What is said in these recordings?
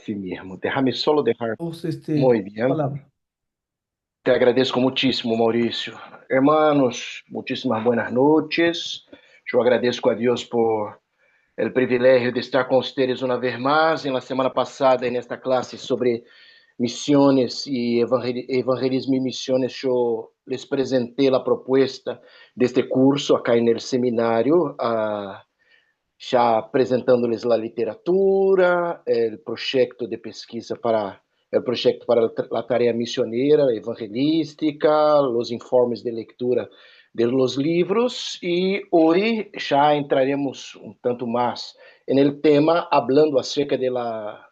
Así mismo. Déjame solo dejar Vos, muy bien. palabra. Te agradezco muchísimo, Mauricio. Hermanos, muchísimas buenas noches. Yo agradezco a Dios por el privilegio de estar con ustedes una vez más. En la semana pasada, en esta clase sobre misiones y evangelismo y misiones, yo les presenté la propuesta de este curso acá en el seminario. Já apresentando-lhes a literatura, o projeto de pesquisa para o projeto para a tarefa missioneira, evangelística, os informes de leitura de los livros e hoje já entraremos um tanto mais no tema, falando acerca de la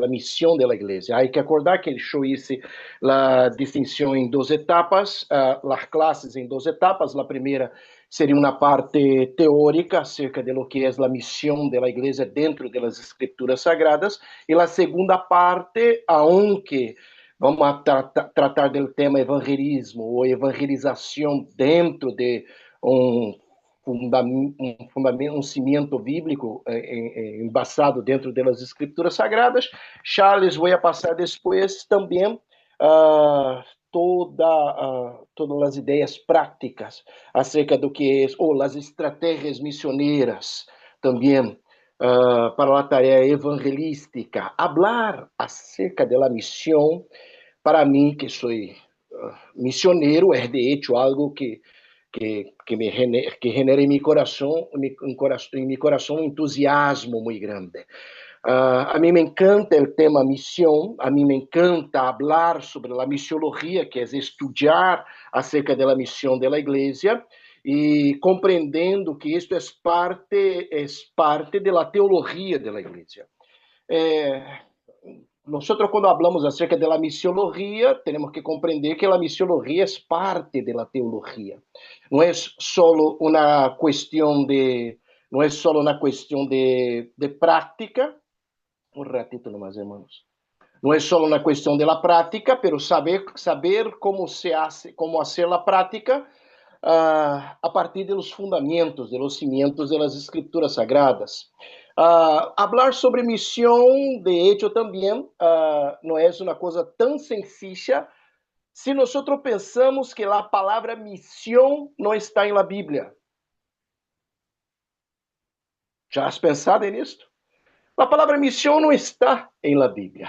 misión de la iglesia. Hay que acordar que yo hice la distinción en dos etapas, las clases en dos etapas. La primera seria uma parte teórica acerca de lo que é a missão da igreja dentro das escrituras sagradas, e a segunda parte, aunque vamos a tratar do tema evangelismo ou evangelização dentro de um um cimento bíblico embasado dentro das escrituras sagradas. Charles vou passar depois também todas as ideias práticas acerca do que é, ou as estratégias missioneiras também para a tarefa evangelística. Hablar acerca da missão, para mim, que sou missioneiro, é de hecho algo que genera em meu coração, em meu coração um entusiasmo muito grande. A mim me encanta o tema missão, a mim me encanta falar sobre a missiologia, que é estudar acerca da missão da igreja e compreendendo que isto é parte da teologia da igreja. Nós, quando falamos acerca da missiologia, temos que compreender que a missiologia é parte da teologia. Não é só uma questão de, não é só uma questão de prática. Um ratito nomás, hermanos. Não é só uma questão da prática, mas saber como se hace, como fazer a prática a partir dos fundamentos, dos cimientos das escrituras sagradas. Hablar sobre missão, de hecho, também não é uma coisa tão sencilla se nós pensamos que a palavra missão não está em la Bíblia. Já has pensado nisso? A palavra missão não está em la Bíblia.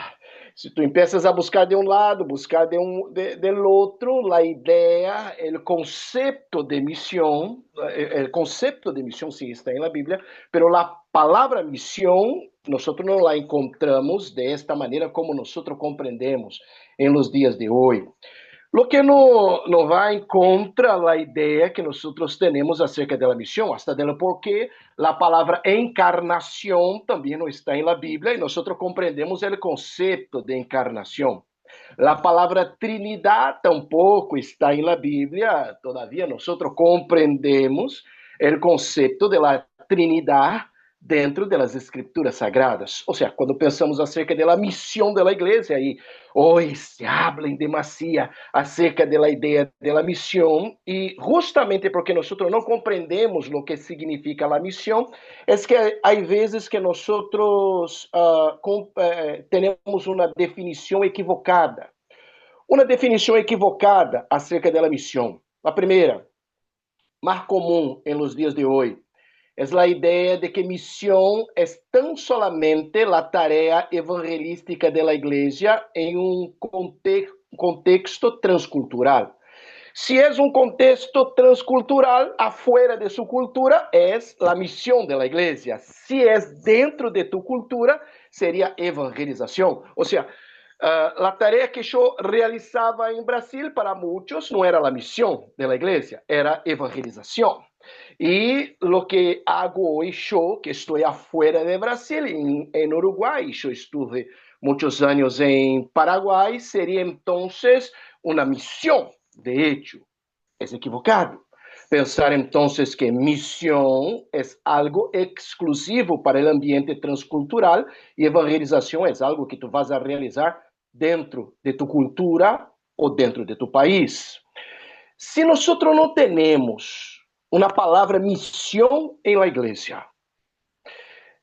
Se tu empiezas a buscar de um lado, buscar del outro, a ideia, o conceito de missão, o conceito de missão sim está em la Bíblia, pero a palavra missão, nós não la encontramos desta maneira como nós compreendemos em los dias de hoje. Lo que não vai contra a ideia que nós temos acerca da missão, hasta dela porque a palavra encarnação também não está em la Bíblia e nós compreendemos o conceito de encarnação. A palavra Trinidade tampouco está em la Bíblia, todavia nós compreendemos o conceito de la Trinidade dentro das escrituras sagradas. Ou seja, quando pensamos acerca da missão da igreja, aí hoje se habla em demasia acerca da ideia da missão, e justamente porque nós não compreendemos o que significa a missão, é que há vezes que nós temos uma definição equivocada. Uma definição equivocada acerca da missão. A primeira, mais comum em los dias de hoje, é a ideia de que missão é tão solamente a tarefa evangelística da igreja em um contexto transcultural. Se é um contexto transcultural, afuera de sua cultura, é a missão da igreja. Se é dentro de tu cultura, seria evangelização. Ou seja, a tarefa que eu realizava em Brasil, para muitos, não era a missão da igreja, era evangelização. E o que hago hoje, eu, que estou afuera de Brasil, em Uruguai, eu estuve muitos anos em Paraguai, seria então uma missão. De hecho, é equivocado. Pensar então que missão é algo exclusivo para o ambiente transcultural e evangelização é algo que tu vas a realizar dentro de tu cultura ou dentro de tu país. Se nós não temos uma palavra missão em la igreja,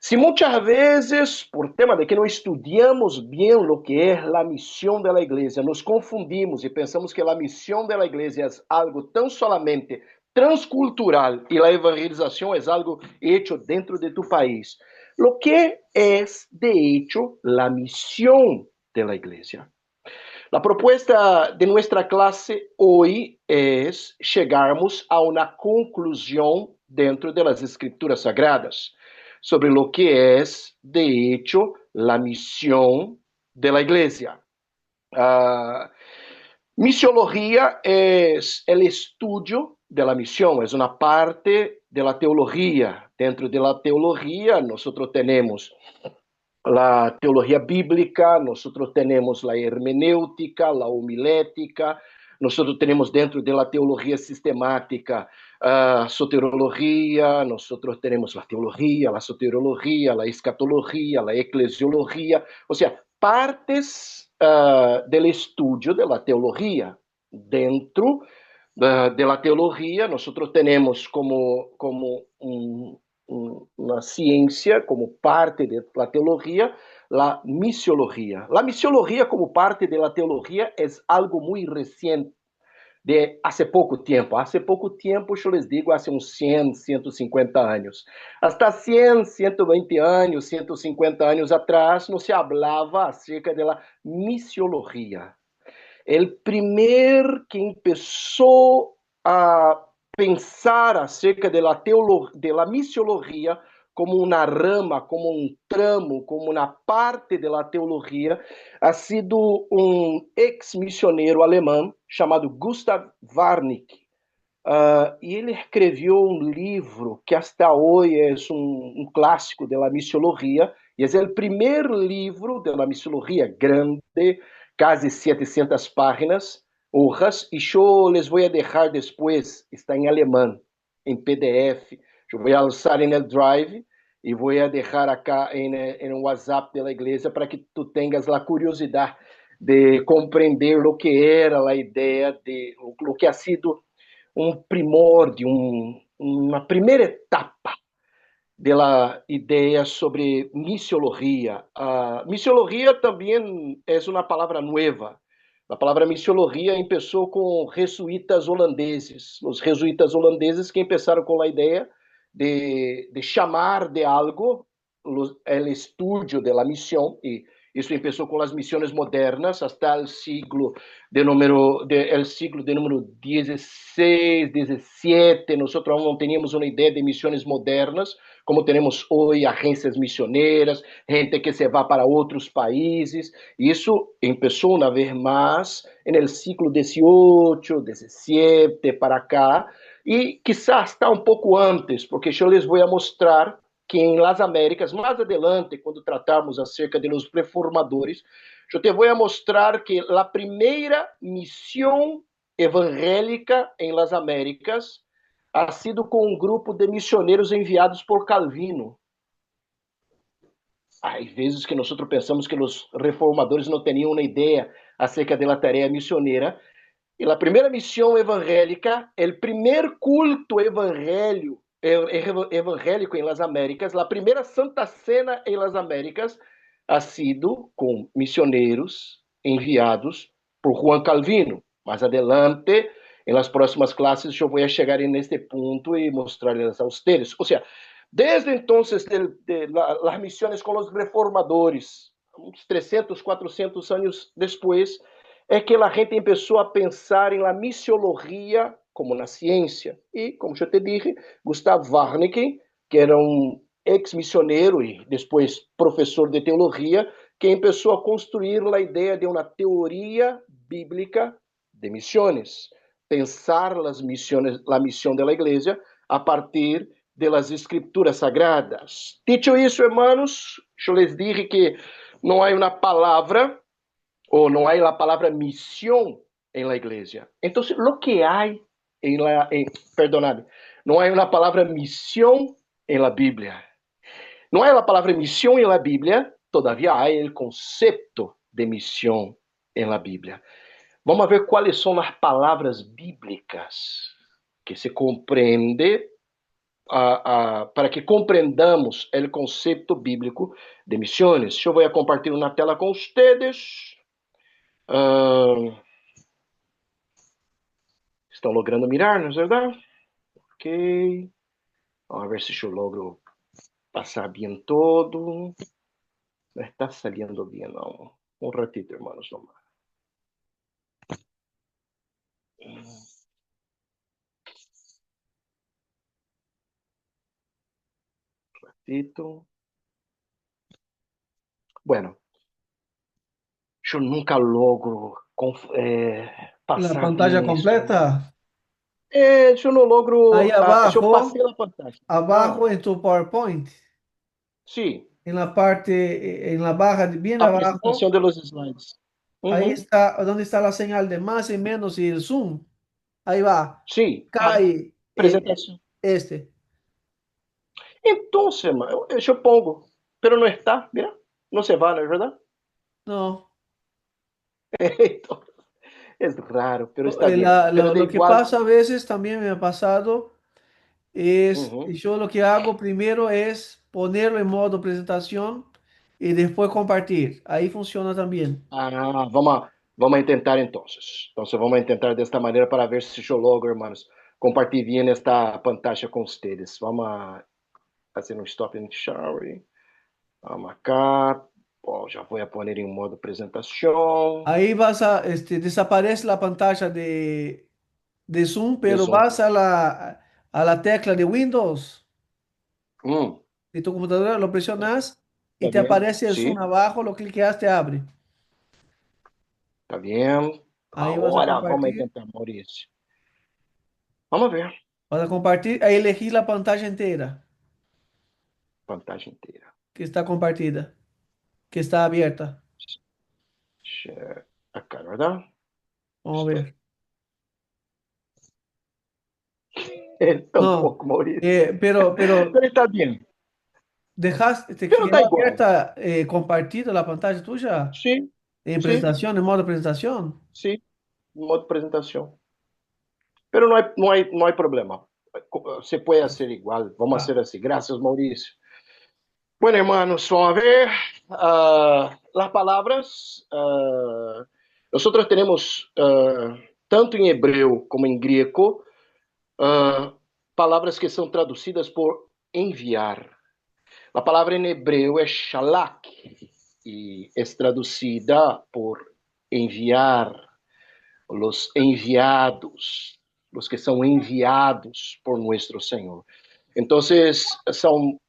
Si muchas veces, por tema de que no estudiamos bien lo que es la misión de la iglesia, nos confundimos y pensamos que la misión de la iglesia es algo tan solamente transcultural y la evangelización es algo hecho dentro de tu país. Lo que es, de hecho, la misión de la iglesia. La propuesta de nuestra clase hoy es llegarmos a una conclusión dentro de las escrituras sagradas sobre lo que es, de hecho, la misión de la iglesia. Misiología es el estudio de la misión, es una parte de la teología. Dentro de la teología, nosotros tenemos la teología bíblica, nosotros tenemos la hermenéutica, la homilética, nosotros tenemos dentro de la teología sistemática soteriología, nosotros tenemos la teología, la soteriología, la escatología, la eclesiología, o sea, partes del estudio de la teología. Dentro de la teología, nosotros tenemos como una ciencia, como parte de la teología, la misiología. La misiología como parte de la teología es algo muy reciente, de hace pouco tempo. Hace pouco tempo, eu les digo, hace uns 100, 150 anos. Hasta 100, 120 anos, 150 anos atrás, não se hablava acerca da misiologia. El primer que empezó a pensar acerca de la misiología como una rama, como un tramo, como una parte de la teología, ha sido um ex-missioneiro alemão chamado Gustav Warnig. E ele escreveu um livro que hasta hoje é um clássico da missiologia, e é o primeiro livro da missiologia grande, quase 700 páginas, hojas, e eu les vou deixar depois, está em alemão, em PDF, eu vou lançar em el Drive e vou deixar acá em WhatsApp da igreja para que tu tenhas a curiosidade de compreender o que era a ideia de o que ha sido primórdio, uma primeira etapa da ideia sobre missiologia. A missiologia também é uma palavra nova. A palavra missiologia começou com jesuítas holandeses. Os jesuítas holandeses que começaram com a ideia de chamar de algo o estudo da missão, e isso começou com as missões modernas, até o siglo de número 16, 17. Nós não tínhamos uma ideia de missões modernas, como temos hoje agências missioneiras, gente que se vai para outros países. Isso começou, uma vez mais, no século XVIII, XVII, para cá, e quizás está um pouco antes, porque eu les vou mostrar que em Las Américas, mais adelante, quando tratarmos acerca de los reformadores, eu te vou mostrar que a primeira missão evangélica em Las Américas ha sido com um grupo de missioneiros enviados por Calvino. Há vezes que nós pensamos que os reformadores não tinham uma ideia acerca da tarefa missioneira. E a primeira missão evangélica, o primeiro culto evangélico em Las Américas, a primeira Santa Cena em Las Américas, ha sido com missioneiros enviados por Juan Calvino. Mais adelante, em las próximas classes, eu vou chegar neste ponto e mostrar-lhes a ustedes. Ou seja, desde entonces, as missões com os reformadores, uns 300, 400 anos depois, é que a gente começou a pensar em la missiologia como na ciência. E, como eu te dije, Gustav Warnecke, que era um ex-missioneiro e depois professor de teologia, que começou a construir a ideia de uma teoria bíblica de missões. Pensar as missões, a missão da igreja a partir das escrituras sagradas. Dicho isso, hermanos, eu les dije que não há uma palavra ou não há a palavra missão em la igreja. Então, o que há perdonad, não há uma palavra missão em la Bíblia. Não há a palavra missão em la Bíblia, todavia há o conceito de missão em la Bíblia. Vamos ver quais são as palavras bíblicas que se compreende para que compreendamos o conceito bíblico de missões. Eu vou compartilhar na tela com vocês. Estão logrando mirar, não é verdade? Ok. Vamos ver se eu logro passar bem todo. Não está saliendo bem, não. Um ratito, hermanos, nomás. Ratito. Bueno, eu nunca logro La passar pantalla bem isso. completa. Eu não Ahí logro. Eu passei abajo, a pantalla. abajo en tu PowerPoint, Sim, en la parte, en la barra de bien apresentação abajo, de los slides. ahí Uhum. está, donde está la señal de más y menos y el zoom. Ahí va. Sim, Cae apresentação. este. Então, eu pongo, pero não está, mira, não se va, não é verdade? No. Então, é raro, pero está bem. Pero de Lo que igual. pasa a veces, también me ha pasado, es Uhum. yo lo que hago primero es ponerlo en modo presentación y después compartir. Ahí funciona también. Vamos tentar então. Então, vamos tentar desta maneira para ver se eu logo, hermanos, compartilhem esta pantalla com vocês. Vamos fazer um stop and share. Vamos acá. Bom, já vou poner em modo apresentação. Ahí vas a, desaparece la pantalla de Zoom, pero Zoom. vas a la tecla de Windows Hum, de tu computadora, lo presionas y tá te vendo? aparece el Zoom Sim, abajo, lo cliqueas, te abre. tá vendo? Ahí vas a Agora vamos compartir, tentar, Maurício. Vamos ver. ahí elegir la pantalla entera Pantalla inteira. que está compartida, que está abierta. Acá, ¿verdad? Vamos a Stop. ver. No, Tampouco, Maurício. pero Pero está bien. dejaste, te Pero está quedó igual. abierta, compartida la pantalla tuya Sí, en sí, presentación, en modo presentación. sí. Modo presentación. Pero no hay problema. Se puede hacer igual. Vamos a Ah, hacer así. Gracias, Mauricio. Bueno, hermanos, vamos a ver las palabras. Nosotros tenemos, tanto en hebreo como en griego, palavras que são traduzidas por enviar. A palavra em hebreu é shalak e é traduzida por enviar, os enviados, os que são enviados por nosso Senhor. Então, são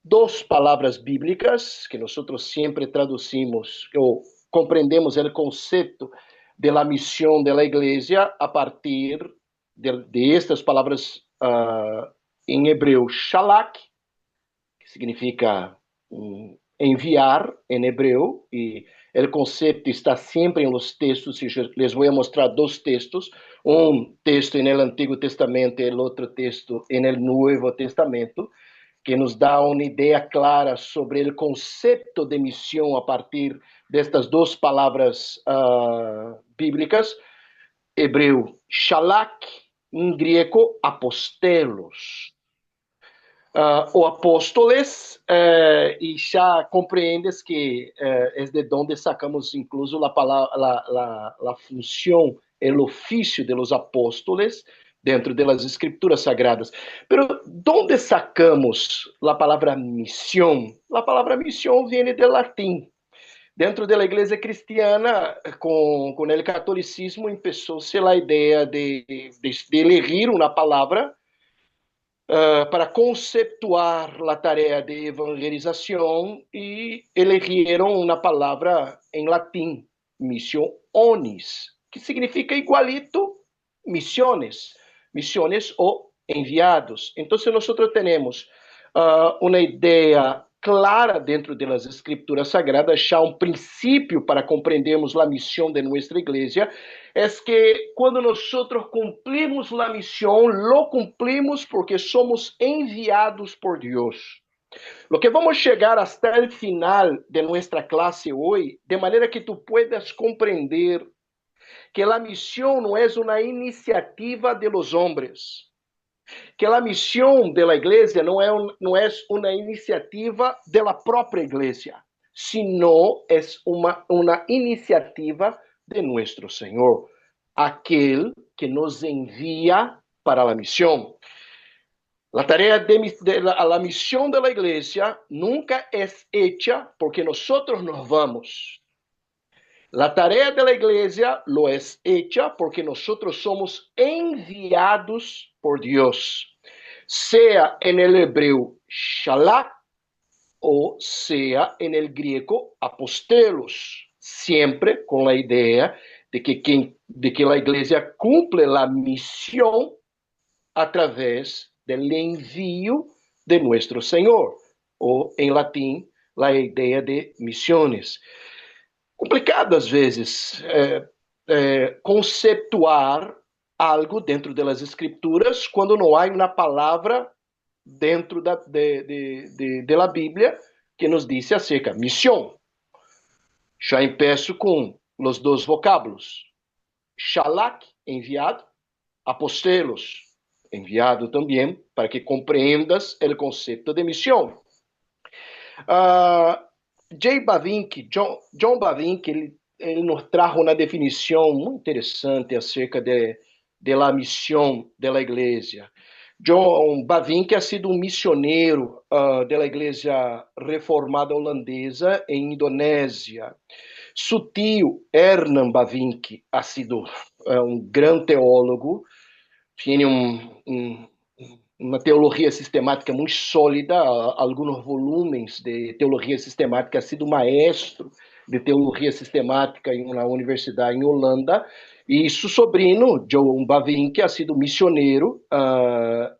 duas palavras bíblicas que nós sempre traduzimos ou compreendemos o conceito de la missão da igreja a partir de estas palavras em hebreu shalak, que significa enviar em hebreu, e o conceito está sempre em los textos, e les vou mostrar dois textos, um texto no Antigo Testamento e o outro texto no Novo Testamento, que nos dá uma ideia clara sobre o conceito de missão a partir destas duas palavras bíblicas, hebreu shalak, em grego apostelos. O apóstoles, e já compreendes que é de onde sacamos incluso a palavra, a função, o ofício de los apóstoles dentro das escrituras sagradas. Pero onde sacamos a palavra missão? A palavra missão vem do latim. Dentro da igreja cristiana, com o catolicismo, começou-se a ideia de elegir uma palavra para conceptuar a tarefa de evangelização e elegeram uma palavra em latim, missiones, que significa igualito missiones, missiones ou enviados. Então, nós temos uma ideia clara dentro das escrituras sagradas, já um princípio para compreendermos a missão de nossa igreja, é que quando nós cumprimos a missão, lo cumprimos porque somos enviados por Deus. Lo que vamos chegar hasta el final de nuestra clase hoy, de manera que tu puedas compreender que a missão não é uma iniciativa de los hombres, que a missão da igreja não é uma iniciativa da própria igreja, sino é uma iniciativa de nosso Senhor, aquele que nos envia para a missão. A tarefa a missão da igreja nunca é hecha porque nós nos vamos. La tarea de la iglesia lo es hecha porque nosotros somos enviados por Dios, sea en el hebreo shalach o sea en el griego apostelos, siempre con la idea de que la iglesia cumple la misión a través del envío de nuestro Señor, o en latín, la idea de misiones. Complicado, às vezes, conceituar algo dentro das escrituras quando não há uma palavra dentro da Bíblia que nos diz acerca de missão. Já empeço com os dois vocábulos. Shalach, enviado, apostelos, enviado também, para que compreendas o conceito de missão. John Bavinck, ele nos trajo uma definição muito interessante acerca de la missão da igreja. John Bavinck ha sido um missioneiro da igreja reformada holandesa em Indonésia. Su tio, Hernan Bavinck, ha sido um grande teólogo, tem uma teologia sistemática muito sólida, alguns volumes de teologia sistemática, ha sido maestro de teologia sistemática em uma universidade em Holanda, e seu sobrinho, John Bavinck, ha sido missioneiro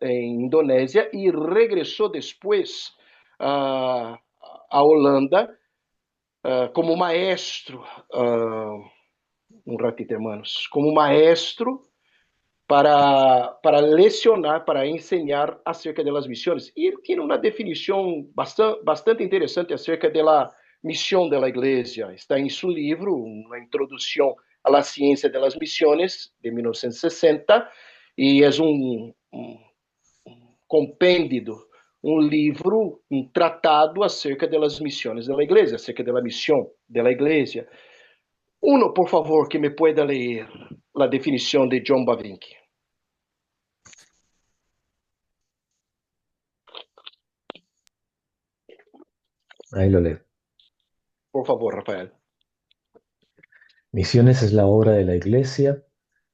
em Indonésia e regressou depois à Holanda como maestro, ratito, hermanos, como maestro para lecionar, para ensinar acerca das missões. E ele tem uma definição bastante interessante acerca da missão da igreja. Está em seu livro, uma introdução à ciência das missões, de 1960, e é um compêndio, um livro, um tratado acerca das missões da igreja, acerca da missão da igreja. Uno, por favor, que me pueda ler a definição de John Bavinck. Ahí lo leo. Por favor, Rafael. Misiones es la obra de la Iglesia,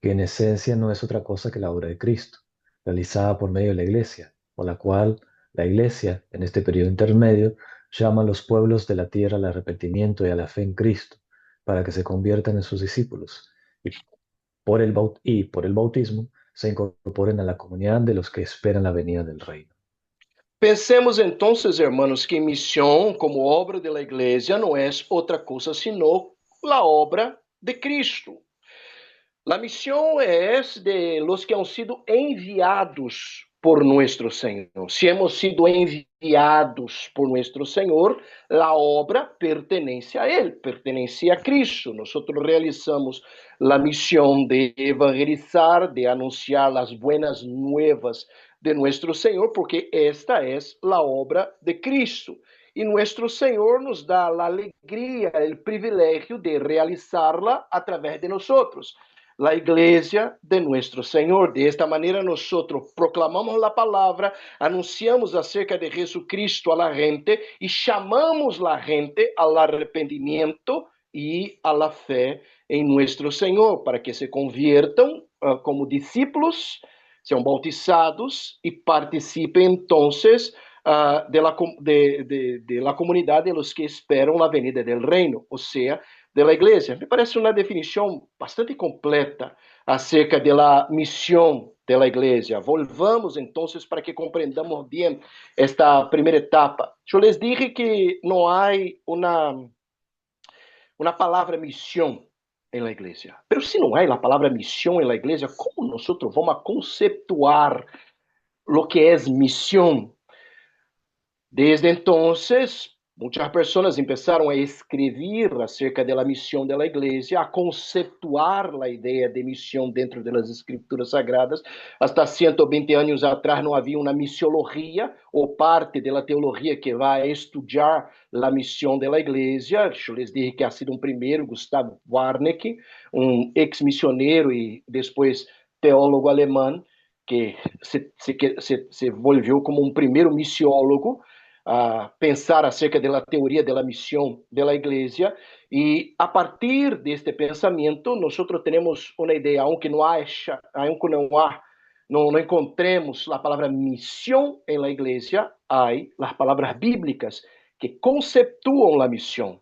que en esencia no es otra cosa que la obra de Cristo, realizada por medio de la Iglesia, por la cual la Iglesia, en este periodo intermedio, llama a los pueblos de la tierra al arrepentimiento y a la fe en Cristo, para que se conviertan en sus discípulos, y por el bautismo se incorporen a la comunidad de los que esperan la venida del reino. Pensemos então, hermanos, que missão, como obra da igreja, não é outra coisa senão a obra de Cristo. A missão é de los que han sido enviados por nuestro Senhor. Se hemos sido enviados por nuestro Senhor, a obra pertenece a Ele, pertenece a Cristo. Nós realizamos a missão de evangelizar, de anunciar as buenas nuevas de nuestro Senhor, porque esta é a obra de Cristo. E nosso Senhor nos dá a alegria, o privilégio de realizá-la através de nós. La iglesia de nuestro Senhor. De esta maneira, nós proclamamos a palavra, anunciamos acerca de Jesucristo a la gente e chamamos la gente ao arrependimento e à la fé em nuestro Senhor, para que se conviertam como discípulos, sejam bautizados e participem, então, de la comunidade de los que esperam a venida del reino, ou seja, da igreja. Me parece uma definição bastante completa acerca da missão da igreja. Volvamos, então, para que compreendamos bem esta primeira etapa. Eu les dije que não há uma palavra missão na igreja. Mas se não há a palavra missão na igreja, como nós vamos conceituar o que é missão? Desde então, Muitas pessoas começaram a escrever acerca da missão da igreja, a conceptuar a ideia de missão dentro das escrituras sagradas. Hasta 120 anos atrás não havia uma missiologia ou parte da teologia que vai estudar a missão da igreja. Eu les dije que ha sido um primeiro, Gustav Warneck, um ex-missioneiro e depois teólogo alemão, que se volviu como um primeiro missiólogo, a pensar acerca da teoria da missão da igreja, e a partir deste pensamento nós temos uma ideia, aunque não encontremos a palavra missão em la igreja, há as palavras bíblicas que conceptuam a missão,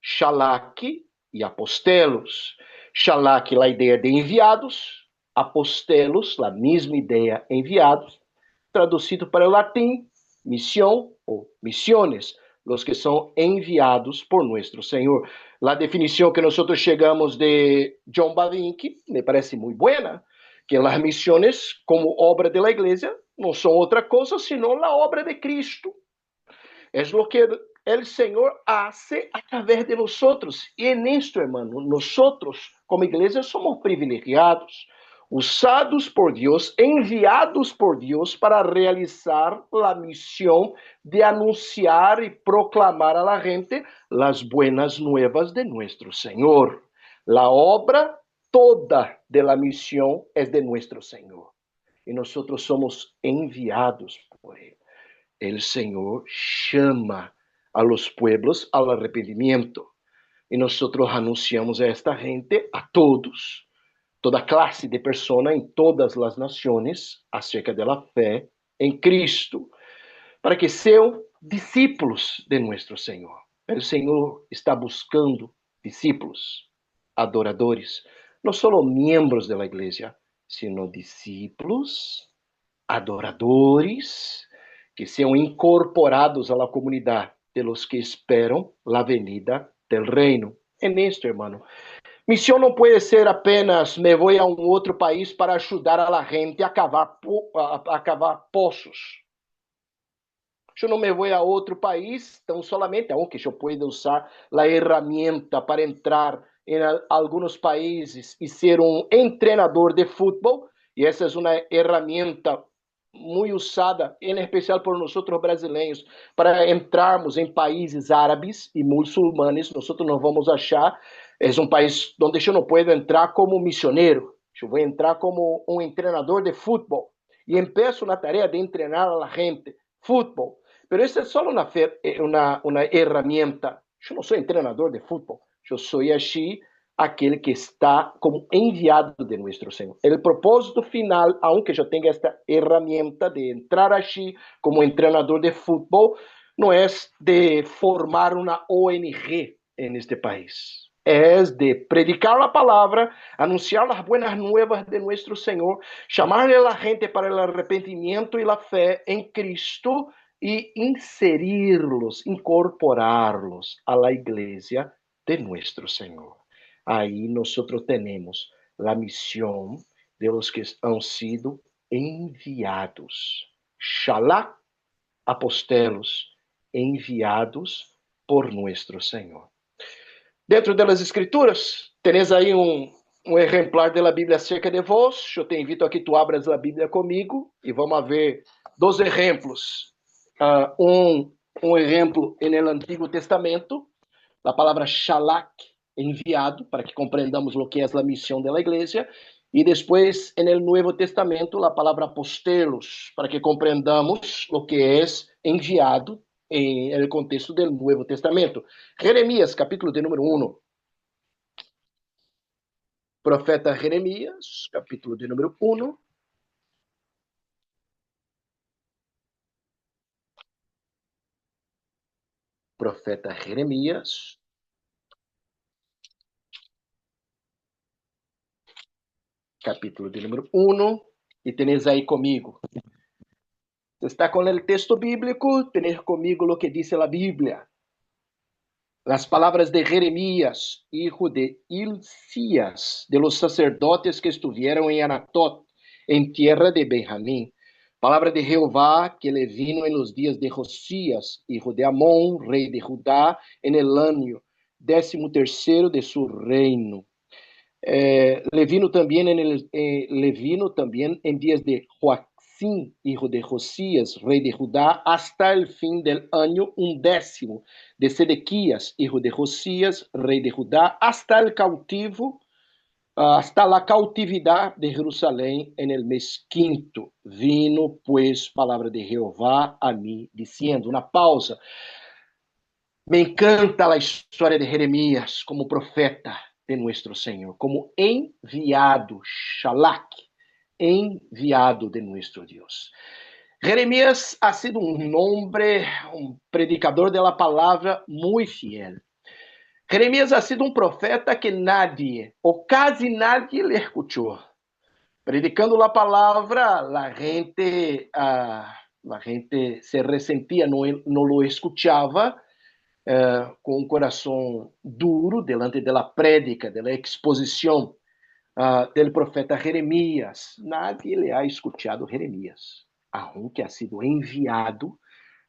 shalak e apostelos. Shalak, a ideia de enviados, apostelos, a mesma ideia, enviados, traduzido para o latim, missão ou missiones, los que são enviados por nuestro Senhor. A definição que nós chegamos de John Bavinck me parece muito buena, que as missões como obra de la igreja não são outra coisa senão a obra de Cristo. É o que o Senhor hace a través de nós. E nisto, hermano, nós como igreja somos privilegiados, usados por Deus, enviados por Deus para realizar a missão de anunciar e proclamar a la gente las buenas nuevas de nuestro Senhor. La obra toda de la missão é de nuestro Senhor. E nós somos enviados por Ele. El Senhor chama a los pueblos al arrependimiento. E nós anunciamos a esta gente, a todos, toda classe de pessoas em todas as nações, acerca da fé em Cristo, para que sejam discípulos de nosso Senhor. O Senhor está buscando discípulos, adoradores, não só membros da igreja, sino discípulos, adoradores, que sejam incorporados à comunidade de los que esperam a venida del reino. En esto, hermano, missão não pode ser apenas me vou a um outro país para ajudar a la gente a cavar poços. Eu não me vou a outro país tão somente, aunque eu pueda usar a ferramenta para entrar em alguns países e ser um treinador de futebol, e essa é uma ferramenta muito usada, em especial por nós brasileiros, para entrarmos em países árabes e muçulmanos. Nós não vamos achar, é um país onde eu não posso entrar como missionário, eu vou entrar como um treinador de futebol, e empeço na tarefa de treinar a gente, futebol. Mas essa é só uma ferramenta. Eu não sou treinador de futebol, eu sou aquele que está como enviado de nosso Senhor. O propósito final, aunque eu tenha esta ferramenta de entrar aqui como treinador de futebol, não é de formar uma ONG neste país. É de predicar a palavra, anunciar as buenas nuevas de nosso Senhor, chamar a gente para o arrependimento e a fé em Cristo e inserirlos, incorporarlos à la igreja de nosso Senhor. Aí nós temos a missão de los que han sido enviados. Shalach, apostelos, enviados por nosso Senhor. Dentro das Escrituras, tenéis aí um exemplar da Bíblia acerca de vós. Eu te invito a que tu abras a Bíblia comigo e vamos ver dois exemplos. Um exemplo no Antigo Testamento, a palavra Shalach, enviado, para que compreendamos o que é a missão da igreja, e depois, no Novo Testamento, a palavra apostelos, para que compreendamos o que é enviado no contexto do Novo Testamento. Jeremias, capítulo de número 1. Profeta Jeremias, capítulo de número 1. Profeta Jeremias, capítulo de número 1, e tenéis aí comigo. Você está com o texto bíblico, tenéis comigo o que diz a Bíblia. As palavras de Jeremias, hijo de Hilcías, de los sacerdotes que estuvieron en Anatot, en tierra de Benjamín, Palabra de Jehová que le vino en los días de Josías, hijo de Amón, rey de Judá, en el año 13º de su reino. Le vino también en días de Joacim, hijo de Josías, rey de Judá, hasta el fin del año 11º de Sedequías, hijo de Josías, rey de Judá, hasta la cautividad de Jerusalén en el mes quinto. Vino, pues, palabra de Jehová a mí, diciendo, una pausa. Me encanta a história de Jeremias como profeta de nuestro Senhor, como enviado, Shalak, enviado de nuestro Dios. Jeremias ha sido un hombre, un predicador de la palabra muy fiel. Jeremias ha sido um profeta que nadie, ou quase nadie, le escuchou. Predicando a palavra, a gente se ressentia, não lo escuchava, com um coração duro delante da prédica, da exposição do profeta Jeremias. Nadie le ha escuchado Jeremias, aunque ha sido enviado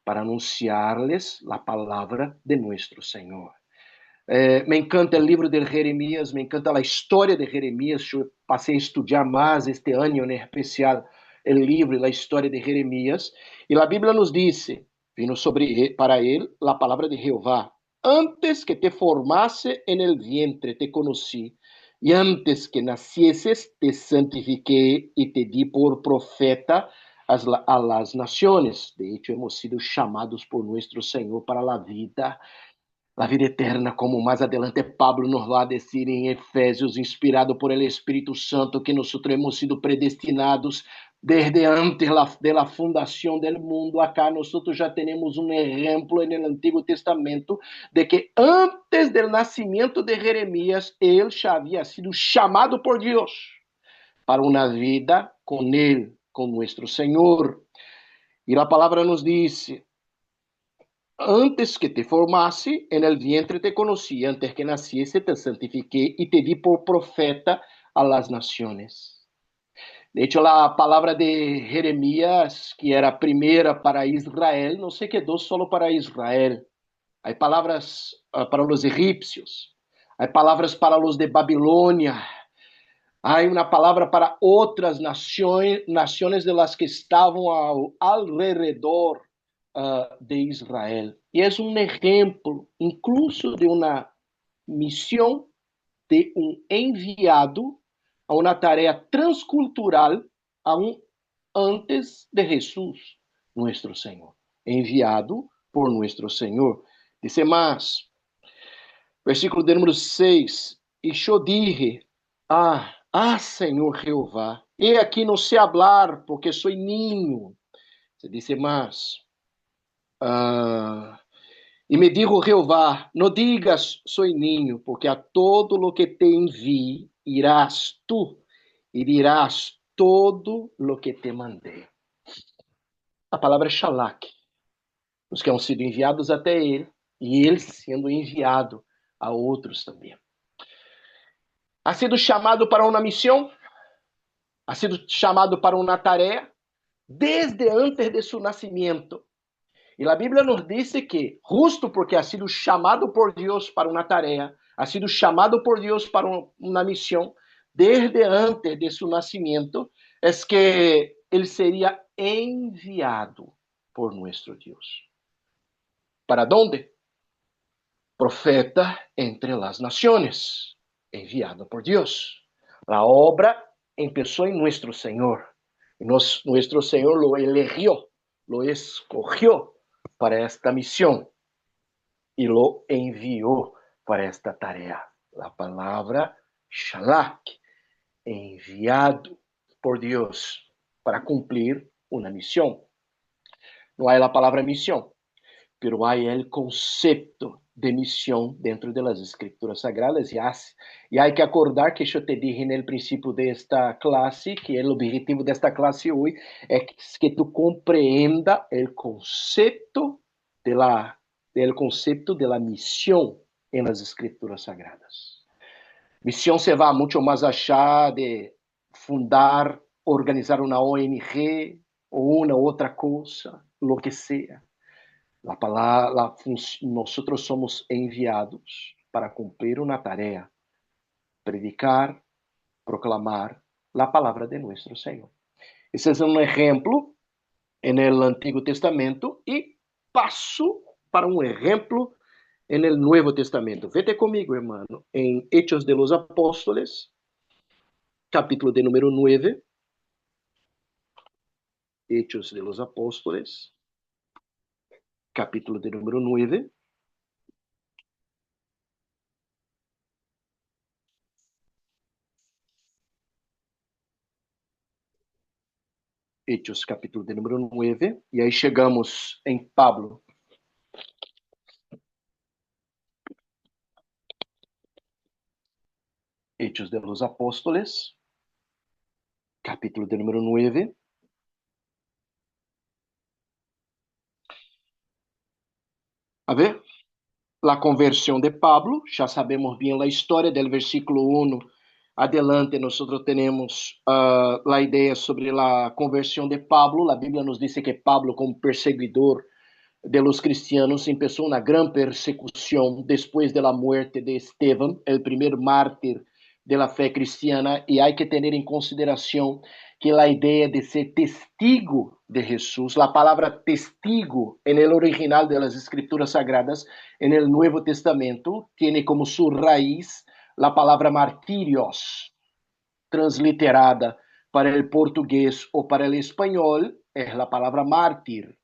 para anunciar-les a palavra de nosso Senhor. Me encanta o livro de Jeremias, me encanta a história de Jeremias. Eu passei a estudar mais este ano, em especial, o livro, a história de Jeremias. E a Bíblia nos diz, vino para ele a palavra de Jeová: antes que te formase en el vientre te conocí, e antes que nacieses te santifiqué e te di por profeta a las naciones. De hecho, hemos sido chamados por nuestro Senhor para a vida eterna, como mais adelante Pablo nos vai dizer em Efésios, inspirado por el Espírito Santo, que nós hemos sido predestinados desde antes de la fundação del mundo. Acá nós já temos um exemplo no Antigo Testamento de que antes do nascimento de Jeremias, ele já havia sido chamado por Deus para uma vida com ele, com nosso Senhor. E a palavra nos diz: antes que te formase, en el vientre te conocí, antes que naciese te santifiqué y te di por profeta a las naciones. De hecho, a palavra de Jeremias, que era a primeira para Israel, não se quedou solo para Israel. Há palavras para os egípcios, há palavras para os de Babilônia, há uma palavra para outras nações de las que estavam ao alrededor de Israel. E é um exemplo, incluso de uma missão de um enviado a uma tarefa transcultural antes de Jesus, nosso Senhor. Enviado por nosso Senhor. Dice mais, versículo de número 6, e eu dije, Senhor Jeová, he aqui não sei hablar, porque sou niño. Se dice mais, e me dijo Jeová, no digas soy niño, porque a todo lo que te envíe irás tú e dirás todo lo que te mandei. A palavra é Shalak, os que han sido enviados até ele, e ele sendo enviado a outros também. Ha sido chamado para uma missão, ha sido chamado para uma tarefa, desde antes de seu nascimento. E a Bíblia nos diz que, justo porque ha sido chamado por Deus para uma tarefa, ha sido chamado por Deus para uma missão, desde antes de seu nascimento, é que ele seria enviado por nosso Deus. ¿Para dónde? Profeta entre as nações, enviado por Deus. A obra começou em nosso Senhor. Nosso Senhor lo eligió, lo escogió para esta missão e lo enviou para esta tarefa. A palavra Shalak, enviado por Deus para cumprir uma missão. Não há a palavra missão, pero há o conceito de missão dentro das Escrituras Sagradas. E há que acordar que eu te dije no princípio desta classe, que o objetivo desta classe hoje é que tu compreenda o conceito de la missão nas Escrituras Sagradas. Missão se vai muito mais allá de fundar, organizar uma ONG, o una otra cosa, lo que sea. La palabra, nosotros somos enviados para cumplir una tarea, predicar, proclamar la palabra de nuestro Señor. Ese es un ejemplo en el Antiguo Testamento y paso para un ejemplo en el Nuevo Testamento. Vete conmigo, hermano, en Hechos de los Apóstoles, capítulo de número 9. Hechos de los Apóstoles, capítulo de número 9. Hechos, capítulo de número 9. E aí chegamos em Pablo. Hechos de los Apóstoles, capítulo de número 9. A ver, la conversión de Pablo, ya sabemos bien la historia del versículo 1 adelante. Nosotros tenemos la idea sobre la conversión de Pablo. La Biblia nos dice que Pablo, como perseguidor de los cristianos, empezó una gran persecución después de la muerte de Esteban, el primer mártir de la fe cristiana, y hay que tener en consideración que la idea de ser testigo de Jesús, la palabra testigo en el original de las Escrituras Sagradas, en el Nuevo Testamento, tiene como su raíz la palabra martirios, transliterada para el portugués o para el español, es la palabra mártir.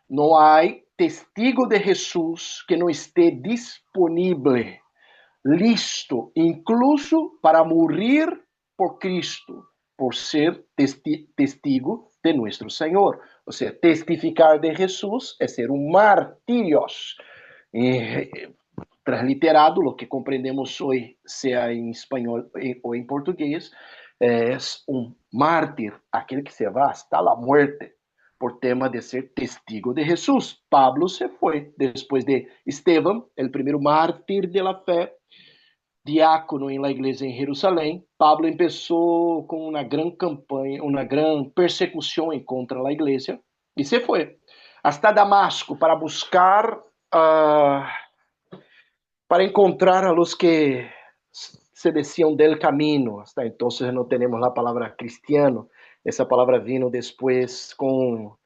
Não há testigo de Jesus que não esteja disponível, listo, incluso para morrer por Cristo, por ser testigo de nosso Senhor. Ou seja, testificar de Jesus é ser um martirios. Transliterado, o que compreendemos hoje, seja em espanhol ou em português, é um mártir, aquele que se vai hasta a morte por tema de ser testigo de Jesús. Pablo se foi depois de Esteban, o primeiro mártir de la fé, diácono em la igreja em Jerusalém. Pablo começou com uma grande campanha, uma grande persecução contra a igreja e se foi hasta Damasco para buscar, para encontrar a los que se decían del camino. Hasta entonces no tenemos la palabra cristiano. Essa palavra vino depois com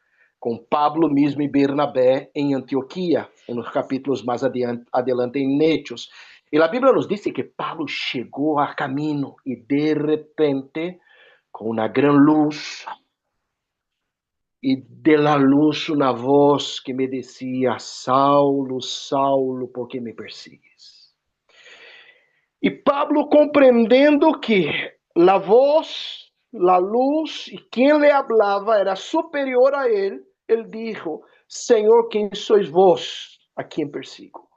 Pablo mesmo e Bernabé em Antioquia, nos capítulos mais adelante em Hechos. E a Bíblia nos diz que Pablo chegou a caminho e de repente, com uma grande luz, e de la luz uma voz que me dizia: Saulo, Saulo, por que me persigues? E Pablo, compreendendo que a voz, a luz e quem lhe falava era superior a ele dijo: Senhor, quem sois vós a quem persigo?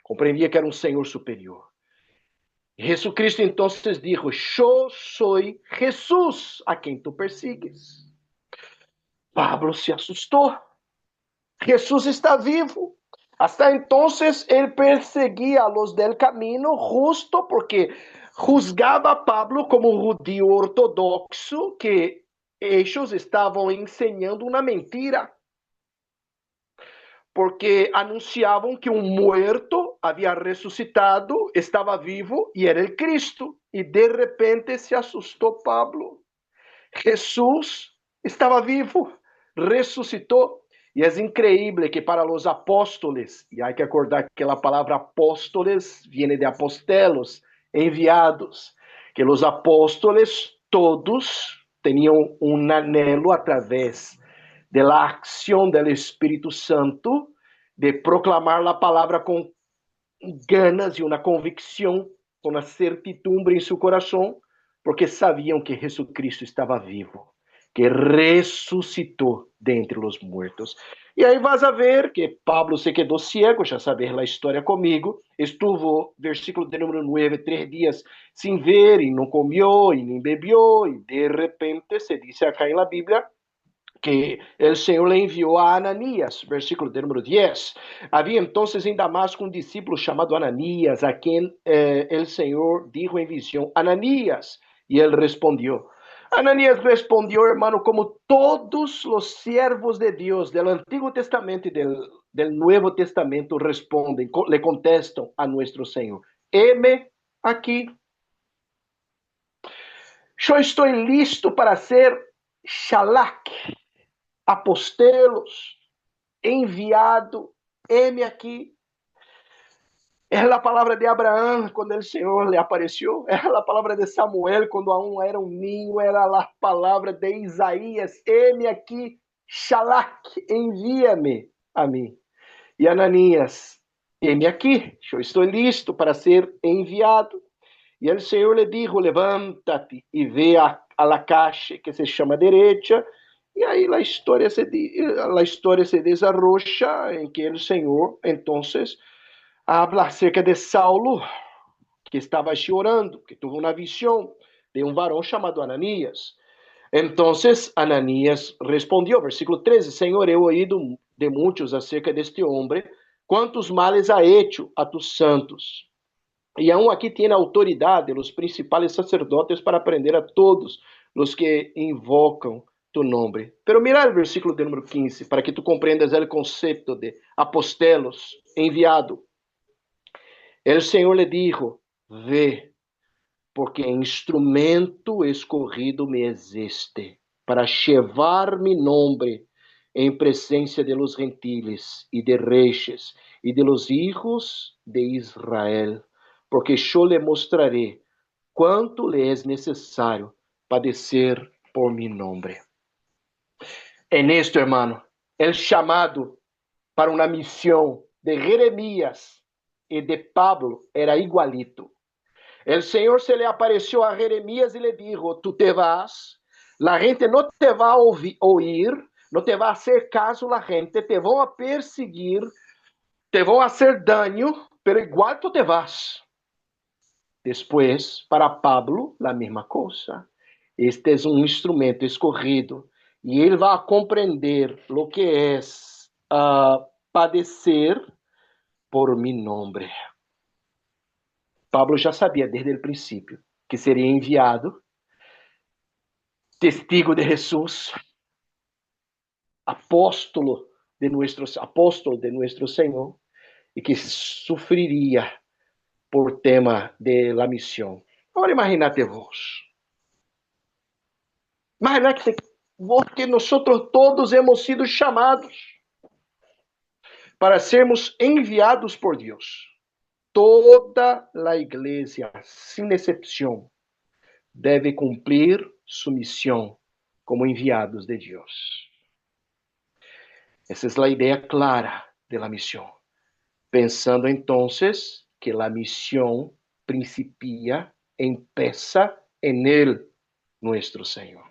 Compreendia que era um Senhor superior. Jesucristo então dijo: Eu sou Jesus a quem tu persigues. Pablo se assustou. Jesus está vivo. Hasta entonces ele perseguia a los del camino justo porque juzgava a Pablo como um judío ortodoxo que eles estavam ensinando uma mentira. Porque anunciavam que um muerto havia ressuscitado, estava vivo e era o Cristo. E de repente se assustou Pablo. Jesus estava vivo, ressuscitou. E é increíble que para os apóstoles, e há que acordar que a palavra apóstoles viene de apostelos, enviados, que os apóstoles todos tinham um anelo através de la acción del Espíritu Santo, de proclamar la palabra con ganas y una convicción, con una certidumbre en su corazón, porque sabían que Jesucristo estaba vivo, que resucitó de entre los muertos. E aí vas a ver que Pablo se quedou ciego, já saber a história comigo, estuvo, versículo de número 9, 3 dias sem ver, e não comeu, e nem bebeu, e de repente se diz acá na Bíblia, que el Señor le envió a Ananías, versículo de número 10. Había entonces en Damasco un discípulo llamado Ananías, a quien el Señor dijo en visión: Ananías, y él respondió: Ananías respondió, hermano, como todos los siervos de Dios del Antiguo Testamento y del Nuevo Testamento responden, le contestan a nuestro Señor. Heme aquí. Yo estoy listo para ser shalak, apostelos, enviado. Heme aquí. É a palavra de Abraão quando o Senhor lhe apareceu. É a palavra de Samuel quando aún era um ninho. Era a palavra de Isaías. Eis-me aqui, Shalak, envia-me a mim. E Ananias, eis-me aqui, eu estou listo para ser enviado. E o Senhor lhe disse, levanta-te e vê a la caixa que se chama direita. E aí a história se desarrocha em que o Senhor, então, habla acerca de Saulo, que estava chorando, que teve uma visão de um varão chamado Ananias. Então, Ananias respondeu, versículo 13, Senhor, eu he oído de muitos acerca deste homem, quantos males ha hecho a tus santos. E aún aqui tem a autoridade dos principais sacerdotes para prender a todos os que invocam tu nome. Pero mira o versículo de número 15, para que tu compreendas o conceito de apostelos, enviado. El Senhor lhe dijo, ve, porque instrumento escorrido me existe, para llevar mi nombre en presencia de los gentiles y de reyes y de los hijos de Israel, porque yo le mostraré cuánto le es necesario padecer por mi nombre. En esto, hermano, el chamado para una misión de Jeremías e de Pablo era igualito. El Senhor se le apareció a Jeremías y le dijo, tú te vas, la gente no te va a oír, no te va a hacer caso la gente, te van a perseguir, te van a hacer daño, pero igual tú te vas. Después, para Pablo, la misma cosa. Este es un instrumento escogido y él va a comprender lo que es padecer por mi nombre. Pablo já sabia desde o princípio que seria enviado, testigo de Jesus, apóstolo de nuestro Senhor, e que sofreria por tema de la missão. Agora imagínate vos. Imagínate vos que nós todos hemos sido chamados para sermos enviados por Deus. Toda a igreja, sem exceção, deve cumprir sua missão como enviados de Deus. Essa é a ideia clara de la missão. Pensando, então, que a missão principia, empieza en Él, nuestro Senhor.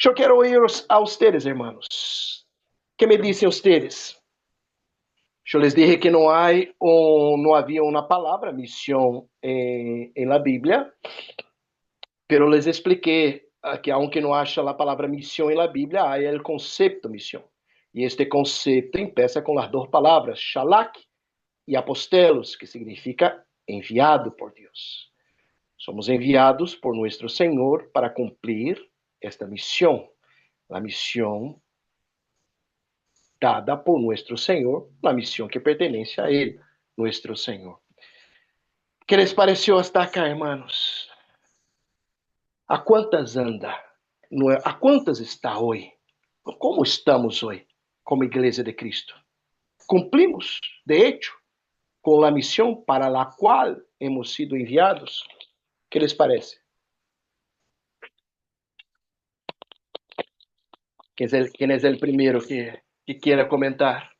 Eu quero ouvir a ustedes, hermanos. Que me dizem ustedes? Eu les dije que não havia uma palavra missão em la Bíblia, pero les expliqué que aunque não acha a palavra missão em la Bíblia, há o conceito missão. E este conceito empieza com as duas palavras, shalak e apostelos, que significa enviado por Deus. Somos enviados por nosso Senhor para cumprir esta missão, a missão dada por nuestro Senhor, a missão que pertence a Ele, nuestro Senhor. Que les pareció hasta acá, hermanos? ¿A quantas anda? ¿A quantas está hoje? Como estamos hoje, como Igreja de Cristo? Cumplimos, de hecho, com a missão para a qual hemos sido enviados? Que les parece? Quem é o primeiro que quiera comentar?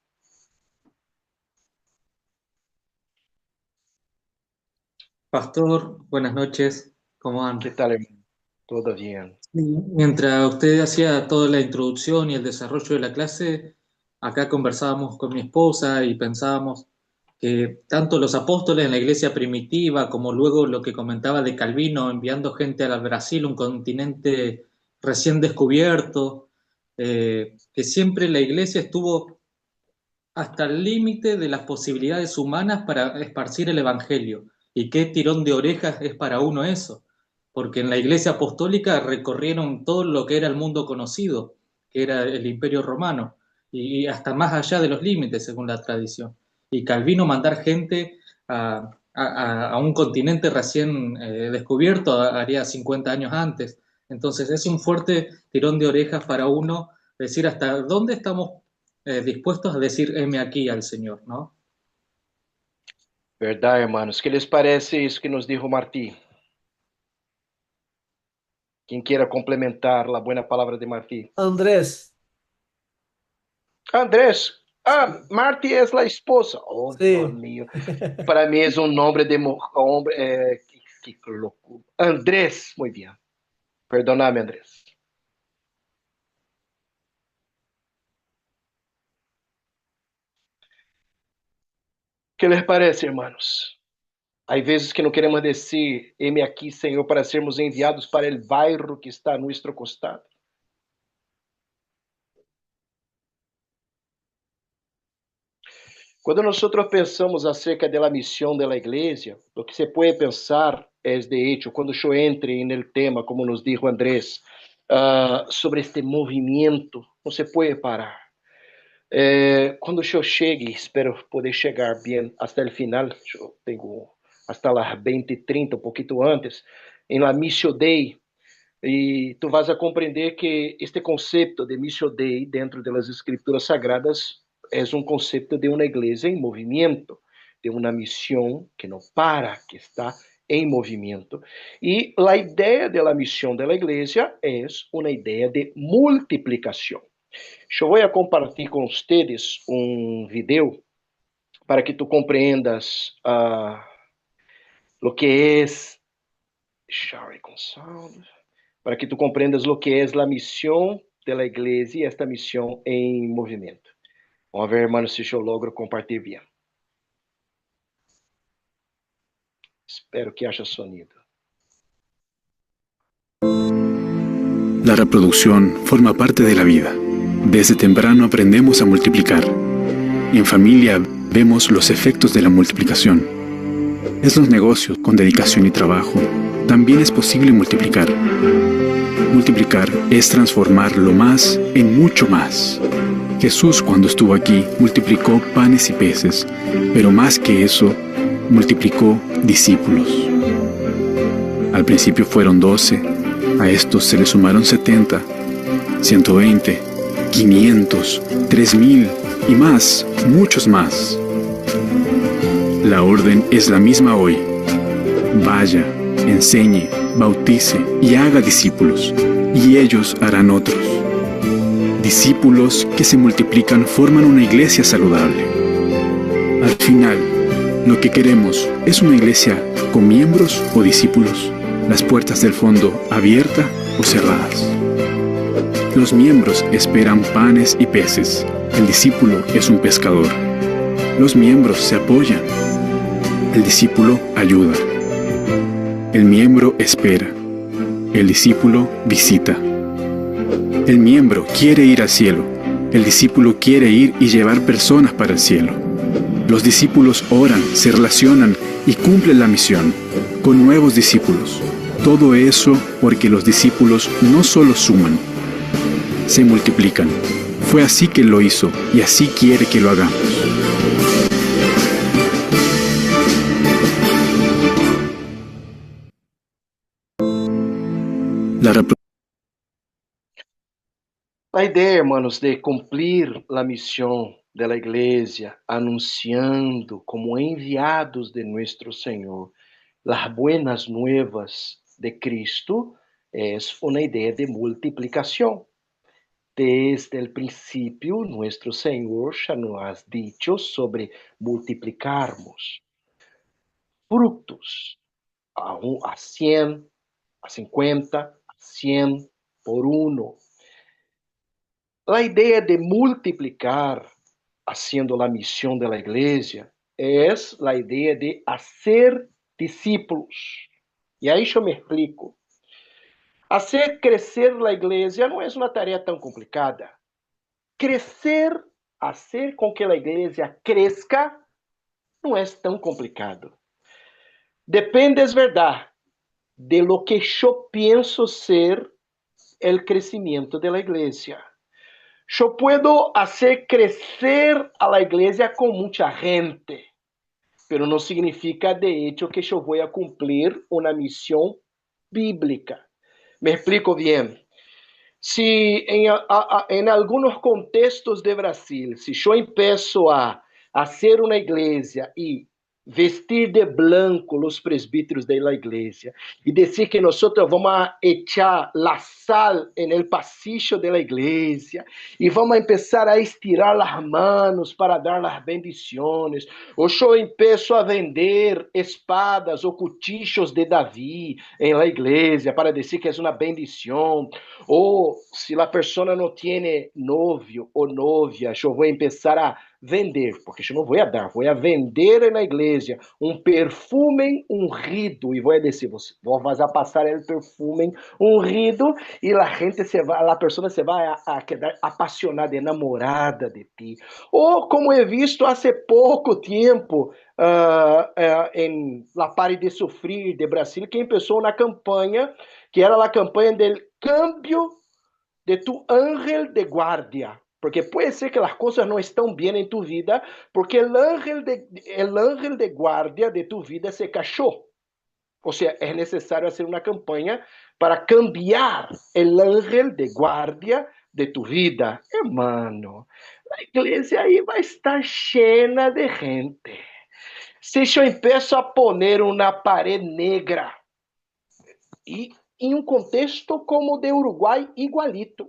Pastor, buenas noches, ¿cómo anda? ¿Qué tal, hermano? Todo bien. Mientras usted hacía toda la introducción y el desarrollo de la clase, acá conversábamos con mi esposa y pensábamos que tanto los apóstoles en la iglesia primitiva como luego lo que comentaba de Calvino enviando gente al Brasil, un continente recién descubierto, que siempre la iglesia estuvo hasta el límite de las posibilidades humanas para esparcir el evangelio. Y qué tirón de orejas es para uno eso. porque en la Iglesia Apostólica recorrieron todo lo que era el mundo conocido, que era el Imperio Romano, y hasta más allá de los límites, según la tradición. Y Calvino mandar gente a un continente recién descubierto haría 50 años antes. Entonces es un fuerte tirón de orejas para uno decir hasta dónde estamos dispuestos a decir heme aquí al Señor, ¿no? Verdade, hermanos. O que lhes parece isso que nos dijo Martí? Quem queira complementar a boa palavra de Martí? Andrés, Andrés. Ah, Martí é a esposa. Oh, Deus sí. mío. Para mim é um nome de homem. Que loucura. Andrés. Muito bem. Perdóname, Andrés. O que lhes parece, hermanos? Há vezes que não queremos dizer, heme aqui, Senhor, para sermos enviados para o bairro que está a nosso costado. Quando nós pensamos acerca da missão da igreja, o que se pode pensar é, de hecho, quando eu entre no tema, como nos dijo Andrés, sobre este movimento, não se pode parar. Quando eu chegue, espero poder chegar bem até o final, eu tenho hasta las 20:30, um pouquinho antes, em la Missio Dei, e tu vas a compreender que este conceito de Missio Dei dentro das escrituras sagradas é um conceito de uma igreja em movimento, de uma missão que não para, que está em movimento. E a ideia da missão da igreja é uma ideia de multiplicação. Eu vou compartilhar com vocês um vídeo para que tu compreendas o que é Share com sound, para que tu compreendas o que é a missão da igreja e esta missão em movimento. Vamos ver, hermanos, se eu logro compartilhar bem. Espero que haja sonido. La reproducción forma parte de la vida. Desde temprano aprendemos a multiplicar. En familia vemos los efectos de la multiplicación. En los negocios, con dedicación y trabajo, también es posible multiplicar. Multiplicar es transformar lo más en mucho más. Jesús, cuando estuvo aquí, multiplicó panes y peces, pero más que eso, multiplicó discípulos. Al principio fueron 12, a estos se le sumaron 70, 120, 500, 3000 y más, muchos más. La orden es la misma hoy. Vaya, enseñe, bautice y haga discípulos, y ellos harán otros. Discípulos que se multiplican forman una iglesia saludable. Al final, lo que queremos es una iglesia con miembros o discípulos, las puertas del fondo abiertas o cerradas. Los miembros esperan panes y peces. El discípulo es un pescador. Los miembros se apoyan. El discípulo ayuda. El miembro espera. El discípulo visita. El miembro quiere ir al cielo. El discípulo quiere ir y llevar personas para el cielo. Los discípulos oran, se relacionan y cumplen la misión con nuevos discípulos. Todo eso porque los discípulos no solo suman, se multiplican. Fue así que lo hizo y así quiere que lo hagamos. A ideia, hermanos, de cumprir a missão da igreja, anunciando como enviados de nosso Senhor as buenas nuevas de Cristo, é uma ideia de multiplicação. Desde o princípio, nosso Senhor já nos ha dicho sobre multiplicarmos frutos a 100, a 50, a 100 por uno. A ideia de multiplicar, haciendo a missão da igreja, é a ideia de hacer discípulos. E aí eu me explico. Hacer crescer a igreja não é uma tarefa tão complicada. Crescer, hacer com que a igreja cresça, não é tão complicado. Depende, é verdade, de lo que yo pienso ser el crecimiento de la iglesia. Yo puedo hacer crecer a la iglesia con mucha gente, pero no significa de hecho que yo voy a cumplir una misión bíblica. Me explico bien. Si en algunos contextos de Brasil, si yo empiezo a hacer una iglesia y vestir de blanco los presbíteros de la iglesia y decir que nosotros vamos a echar la sal en el pasillo de la iglesia y vamos a empezar a estirar las manos para dar las bendiciones, o yo empiezo a vender espadas o cuchillos de David en la iglesia para decir que es una bendición, ou se a pessoa não tem novio ou novia, eu vou começar a vender, porque eu não vou dar, vou vender na igreja perfume ungido e vou dizer, vou passar o perfume ungido e a pessoa se vai a quedar apaixonada, enamorada de ti. Ou como he visto há pouco tempo em La Pare de Sofrer de Brasil, que começou uma campanha que era a campanha del cambio de tu ángel de guardia. Porque pode ser que as coisas não estão bem em tu vida, porque o ángel de guardia de tu vida se cachou. Ou seja, é necessário fazer uma campanha para cambiar o ángel de guardia de tu vida. Hermano, a igreja aí vai estar cheia de gente. Se eu empiezo a poner uma parede negra, e em um contexto como o de Uruguai, igualito.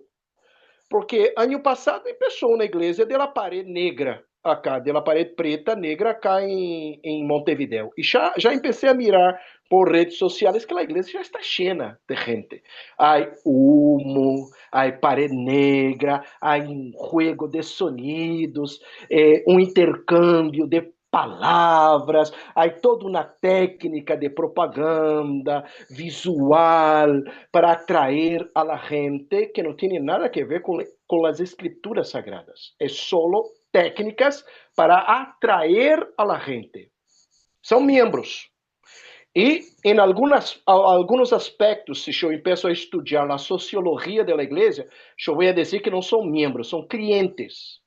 Porque ano passado começou na igreja de la parede negra, acá, de la parede preta, negra, acá em Montevideo. E já comecei a mirar por redes sociais que a igreja já está cheia de gente. Há humo, há parede negra, há juego de sonidos, intercâmbio de palavras, há toda uma técnica de propaganda visual para atrair a la gente que não tem nada a ver com as escrituras sagradas. É solo técnicas para atrair a la gente. São membros. E em alguns aspectos, se eu começo a estudar a sociologia da igreja, eu vou dizer que não são membros, são clientes.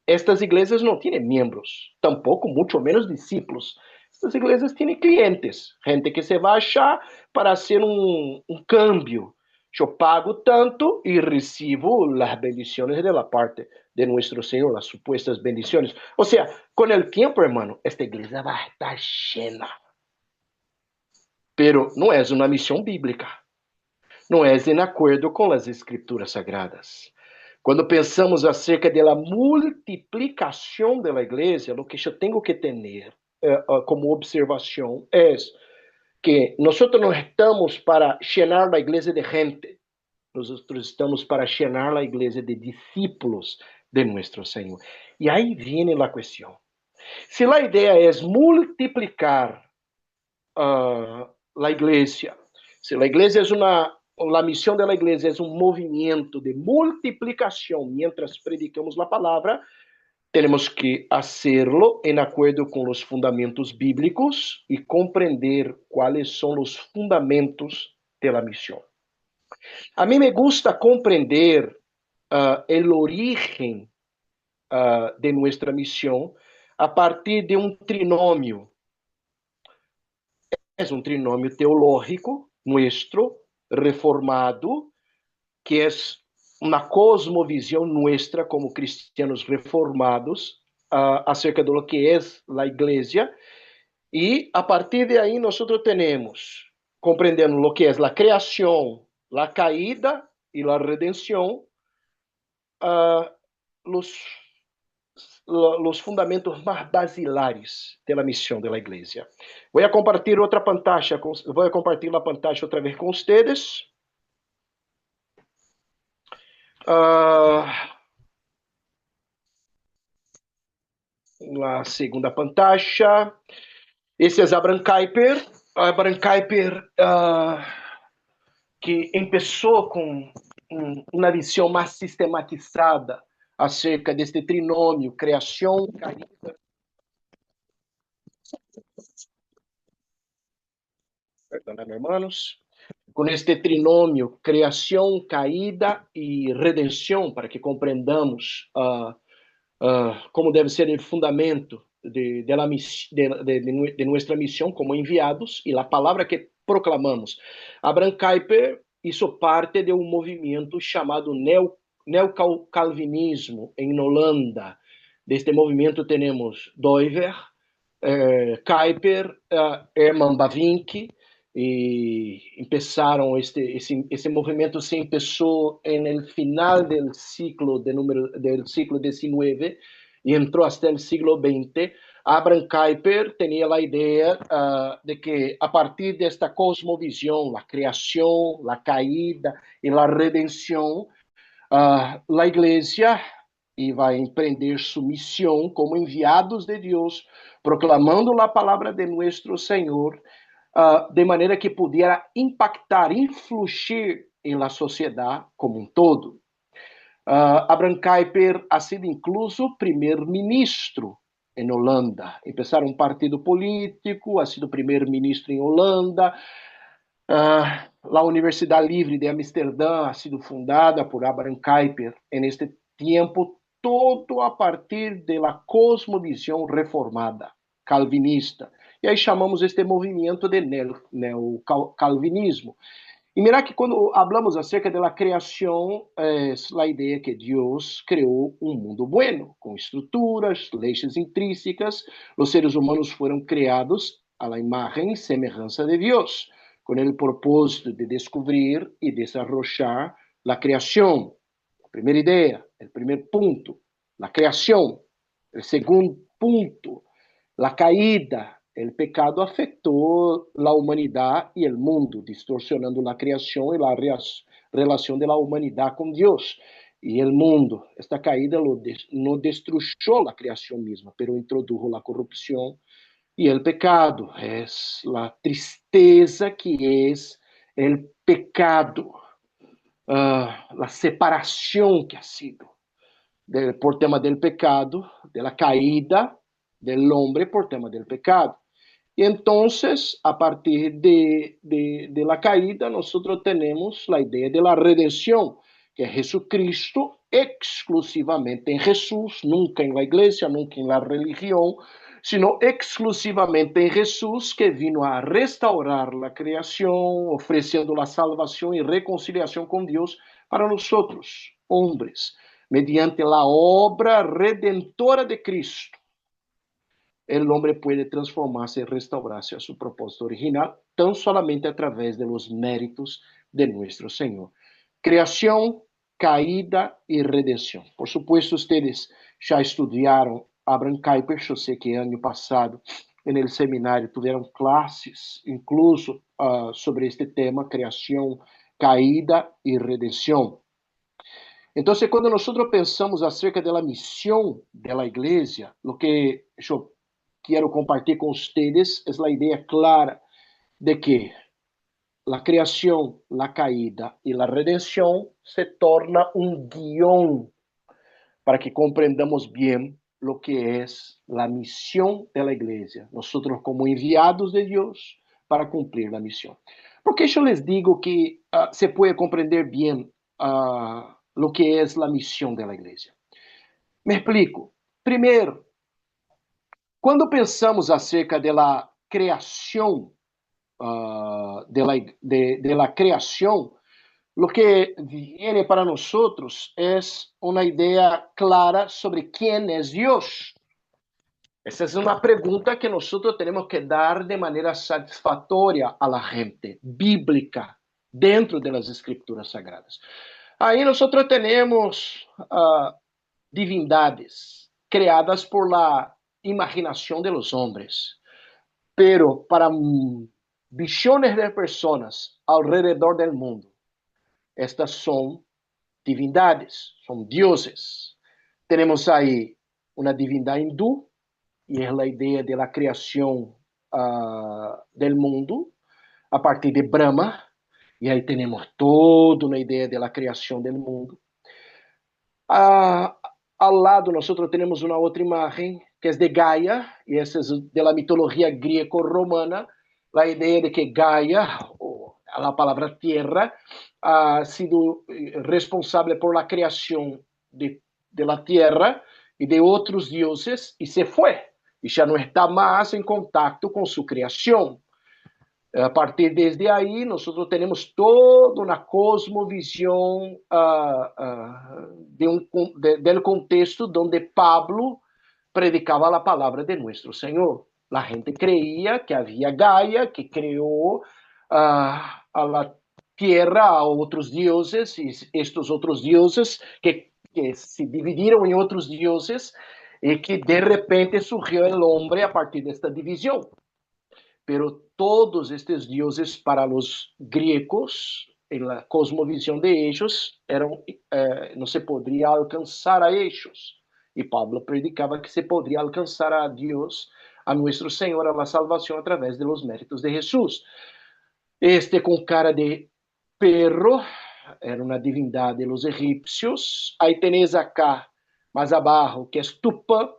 Estas igrejas não têm membros, tampouco, muito menos discípulos. Estas igrejas têm clientes, gente que se vai achar para fazer um câmbio. Eu pago tanto e recebo as bendições da parte de nosso Senhor, as supuestas bendições. Ou seja, com o tempo, hermano, esta igreja vai estar cheia. Pero não é uma missão bíblica. Não é em acordo com as escrituras sagradas. Quando pensamos acerca da multiplicação da igreja, o que eu tenho que ter como observação é que nós não estamos para llenar a igreja de gente, nós estamos para llenar a igreja de discípulos de nosso Senhor. E aí vem a questão. Se a ideia é multiplicar a igreja, se a igreja é a missão da igreja é um movimento de multiplicação mientras predicamos a palavra, temos que hacerlo em acordo com os fundamentos bíblicos e compreender quais são os fundamentos da missão. A mim me gusta compreender o origen de nossa missão a partir de um trinômio. É um trinômio teológico, nuestro, reformado, que é uma cosmovisão nossa como cristianos reformados acerca do que é a igreja, e a partir de aí nós temos, compreendendo o que é a criação, a caída e a redenção, os fundamentos mais basilares da missão da igreja. Vou compartilhar outra pantalla, vou compartilhar a pantalla outra vez com vocês. A segunda pantalla. Esse é Abraham Kuyper. Abraham Kuyper, que começou com uma visão mais sistematizada acerca deste trinômio, criação, caída. perdóname, hermanos, con este trinomio, creación, caída y redención, para que comprendamos como deve ser o fundamento de nossa missão como enviados e a palavra que proclamamos. Abraham Kuyper hizo parte de um movimento chamado neocalvinismo em Holanda. Deste movimento temos Doiver, Kuyper, Herman Bavinck, e empezaram esse movimento se começou no final do ciclo del siglo XIX e entrou até o siglo XX. Abraham Kuyper tinha a ideia de que a partir desta cosmovisión, a criação, a caída e a redenção, a igreja iba a emprender sua missão como enviados de Deus, proclamando a palavra de nosso Senhor, de maneira que pudiera impactar, influir em la sociedade como um todo. Abraham Kuyper ha sido incluso primeiro-ministro em Holanda. Empezaram um partido político, ha sido primeiro-ministro em Holanda. A Universidade Livre de Amsterdã ha sido fundada por Abraham Kuyper en este tempo, todo a partir da cosmovisão reformada, calvinista. E aí chamamos este movimento de neocalvinismo. E mira que quando falamos acerca da criação, é a ideia que Deus criou um mundo bueno, com estruturas, leis intrínsecas. Os seres humanos foram criados à imagem e semelhança de Deus, com o propósito de descobrir e desarrollar a criação. A primeira ideia, o primeiro ponto, a criação. O segundo ponto, a caída. O pecado afetou a humanidade e o mundo, distorsionando a criação e a relação da humanidade com Deus. E o mundo, esta caída não destruiu a criação mesma, mas introdujo a corrupção e o pecado. É a tristeza que é o pecado, a separação que ha sido por tema do pecado, da caída do homem por tema do pecado. E então, a partir de la caída, nós temos a ideia de la redenção, que é Jesucristo, exclusivamente em Jesus, nunca em la igreja, nunca em la religião, sino exclusivamente em Jesus, que vino a restaurar a criação, oferecendo a salvação e reconciliação com Deus para nós, homens, mediante a obra redentora de Cristo. O homem pode transformar-se e restaurar-se a seu propósito original, tão somente através de los méritos de nosso Senhor. Criação, caída e redenção. Por supuesto, vocês já estudaram Abraham Kuyper. Eu sei que ano passado, no seminário, tiveram classes, incluso sobre este tema, criação, caída e redenção. Então, quando nós pensamos acerca da missão da igreja, o que eu quero compartilhar com vocês é a ideia clara de que a criação, a caída e a redenção se torna um guião para que compreendamos bem o que é a missão da igreja. Nós, como enviados de Deus, para cumprir a missão. Por que eu les digo que se pode compreender bem o que é a missão da igreja? Me explico. Primeiro, quando pensamos acerca da criação, da criação, o que vem para nós é uma ideia clara sobre quem é Deus. Essa é uma pergunta que nós temos que dar de maneira satisfatória à gente, bíblica, dentro das Escrituras Sagradas. Aí nós temos divindades criadas por la imaginação de los hombres, pero para billones de pessoas alrededor del mundo, estas são divindades, são dioses. Temos aí uma divindade hindú, e é a ideia da criação del mundo a partir de Brahma, e aí temos toda uma ideia da criação del mundo. Ao lado, nós temos uma outra imagem, que é de Gaia, e essa é da mitologia greco-romana, a ideia de que Gaia, ou a palavra tierra, ha sido responsável por la criação de la tierra e de outros dioses e se foi. E já não está mais em contato com sua criação. A partir desde aí, nós temos toda uma cosmovisão do contexto onde Pablo predicava a palavra de nosso Senhor. A gente creia que havia Gaia, que criou a tierra a outros deuses, e estes outros deuses que se dividiram em outros deuses, e que de repente surgiu o homem a partir desta divisão. Pero todos estes dioses para os gregos, na cosmovisão de ellos, não se poderia alcançar a ellos. E Pablo predicava que se poderia alcançar a Deus, a nosso Senhor, a salvação através de los méritos de Jesus. Este com cara de perro era uma divindade de los egípcios. Aí tenéis acá, mais abaixo, que é Tupã,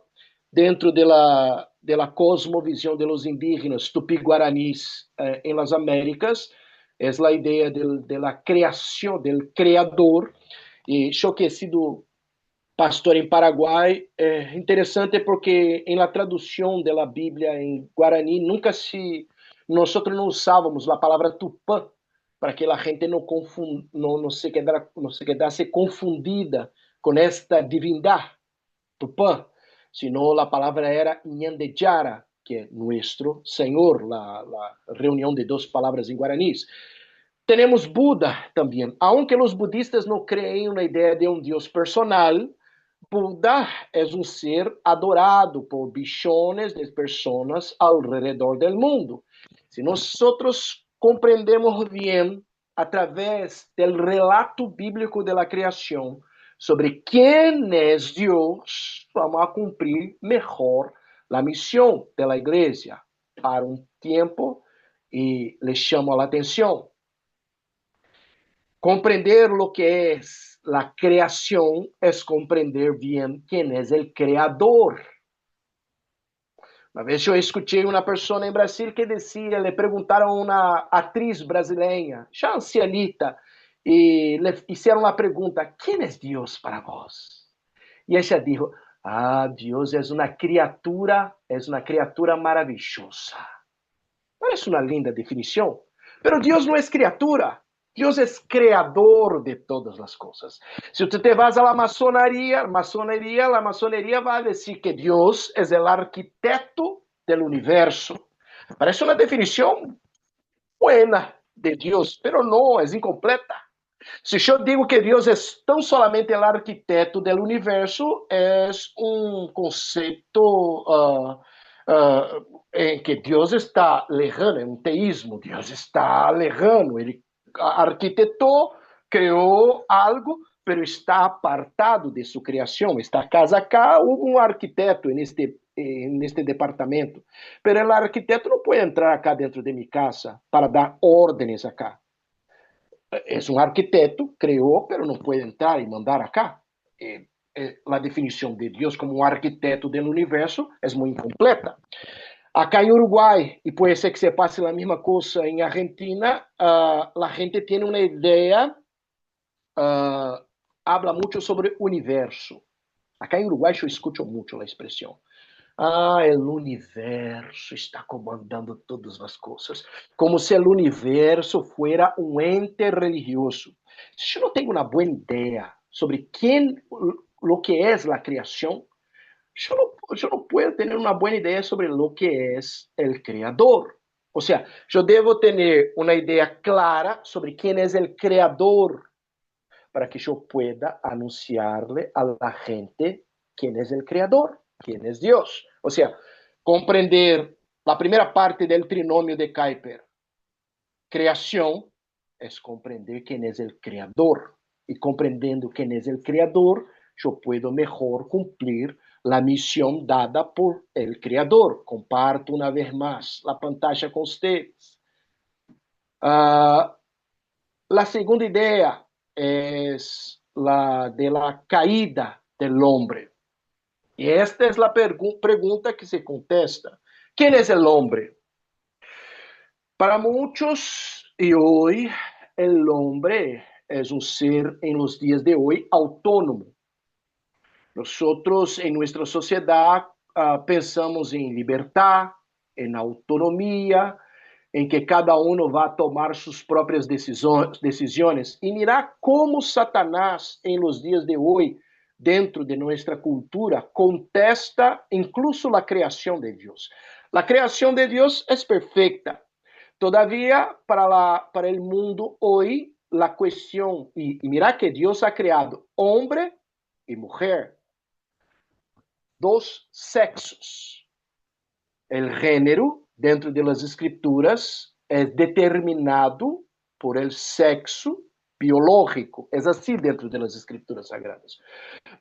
dentro de la cosmovisão de los indígenas tupi-guaranis em las Américas, é a ideia de la criação, del creador. E eu que he sido pastor em Paraguai, é interessante porque em la tradução da Bíblia em Guarani, nós não usávamos a palavra Tupã, para que a gente não se quedasse confundida com esta divindade, Tupã, sino a palavra era Nhandejara, que é nosso Senhor, a reunião de duas palavras em guaranis. Temos Buda também. Aunque os budistas não creem na ideia de Deus personal, Buda é ser adorado por bilhões de pessoas alrededor do mundo. Se nós compreendemos bem, através do relato bíblico da criação, sobre quem é Deus, vamos a cumprir melhor a missão da igreja para um tempo, e les chamo a atenção. Compreender o que é a criação é compreender bem quem é o Criador. Uma vez eu escutei uma pessoa em Brasil que dizia, le perguntaram a uma atriz brasileira, já ancianita, e le fizeram a pergunta: quem é Deus para vós? E ela disse: Deus é uma criatura maravilhosa. Parece uma linda definição, mas Deus não é criatura. Deus é criador de todas as coisas. Se você te vas à maçonaria, a maçonaria vai dizer que Deus é o arquiteto do universo. Parece uma definição buena de Deus, mas não, é incompleta. Se eu digo que Deus é tão solamente o arquiteto do universo, é conceito em que Deus está lejano, é teísmo. Deus está lejano, ele arquitetou, criou algo, pero está apartado de sua criação. Esta casa acá, houve arquiteto neste departamento, pero o arquiteto não pode entrar acá dentro de minha casa para dar ordens acá. É arquiteto, criou, pero não pode entrar e mandar acá. A definição de Deus como arquiteto do universo é muito incompleta. Acá em Uruguai, e pode ser que se passe a mesma coisa em Argentina, a gente tem uma ideia, habla muito sobre o universo. Acá em Uruguai eu escuto muito a expressão. O universo está comandando todas as coisas. Como se o universo fosse um ente religioso. Se eu não tenho uma boa ideia sobre o que é a criação, eu não posso ter uma boa ideia sobre o que é o Criador. Ou seja, eu devo ter uma ideia clara sobre quem é o Criador, para que eu pueda anunciar-lhe a la gente quem é o Criador, quem é Deus. Ou seja, compreender a primeira parte do trinômio de Kuiper. Criação é compreender quem é o Criador. E compreendendo quem é o Criador, eu posso melhor cumprir a missão dada por el Criador. Comparto uma vez mais a pantalla com vocês. A segunda ideia é a de la caída del hombre. E esta é a pergunta que se contesta. Quem é o homem? Para muchos, y hoy, el hombre es un ser en los días de hoy autónomo. Nosotros en nuestra sociedad pensamos en libertad, en autonomía, en que cada uno va a tomar sus propias decisiones. Y mira cómo Satanás en los días de hoy, dentro de nuestra cultura, contesta incluso la creación de Dios. La creación de Dios es perfecta. Todavía para el mundo hoy, la cuestión, y mira que Dios ha creado hombre y mujer, dos sexos. El género, dentro de las escrituras, es determinado por el sexo biológico. Es así dentro de las escrituras sagradas.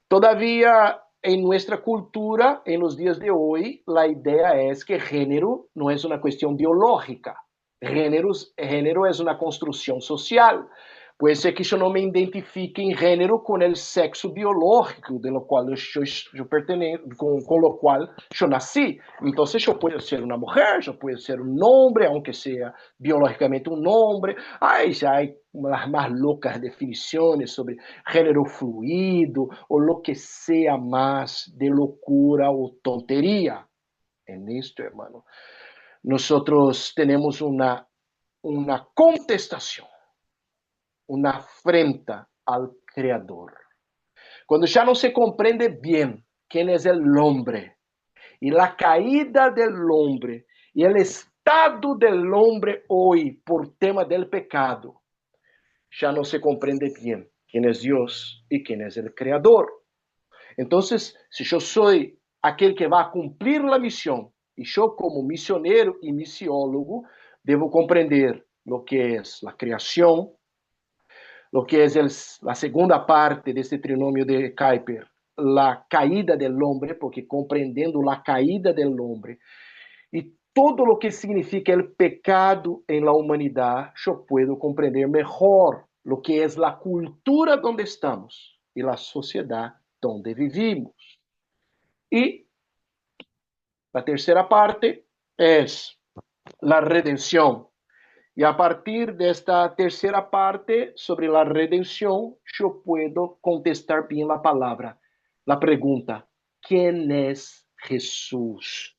Todavía en nuestra cultura, en los días de hoy, la idea es que género no es una cuestión biológica. Género es una construcción social. Puede ser que yo no me identifique en género con el sexo biológico de lo cual yo pertenezco, con lo cual yo nací. Entonces yo puedo ser una mujer, yo puedo ser un hombre, aunque sea biológicamente un hombre. Ay, ya hay las más locas definiciones sobre género fluido o lo que sea más de locura o tontería. En esto, hermano, nosotros tenemos una contestación, una afrenta al Creador. Cuando ya no se comprende bien quién es el hombre y la caída del hombre y el estado del hombre hoy por tema del pecado, ya no se comprende bien quién es Dios y quién es el Creador. Entonces, si yo soy aquel que va a cumplir la misión y yo como misionero y misiólogo debo comprender lo que es la creación, lo que es la segunda parte de este trinomio de Kuyper, la caída del hombre, porque comprendendo la caída del hombre y todo lo que significa el pecado en la humanidad, yo puedo comprender mejor lo que es la cultura donde estamos y la sociedad donde vivimos. Y la tercera parte es la redención. Y a partir de esta tercera parte sobre la redención, yo puedo contestar bien la palabra, la pregunta, ¿quién es Jesús?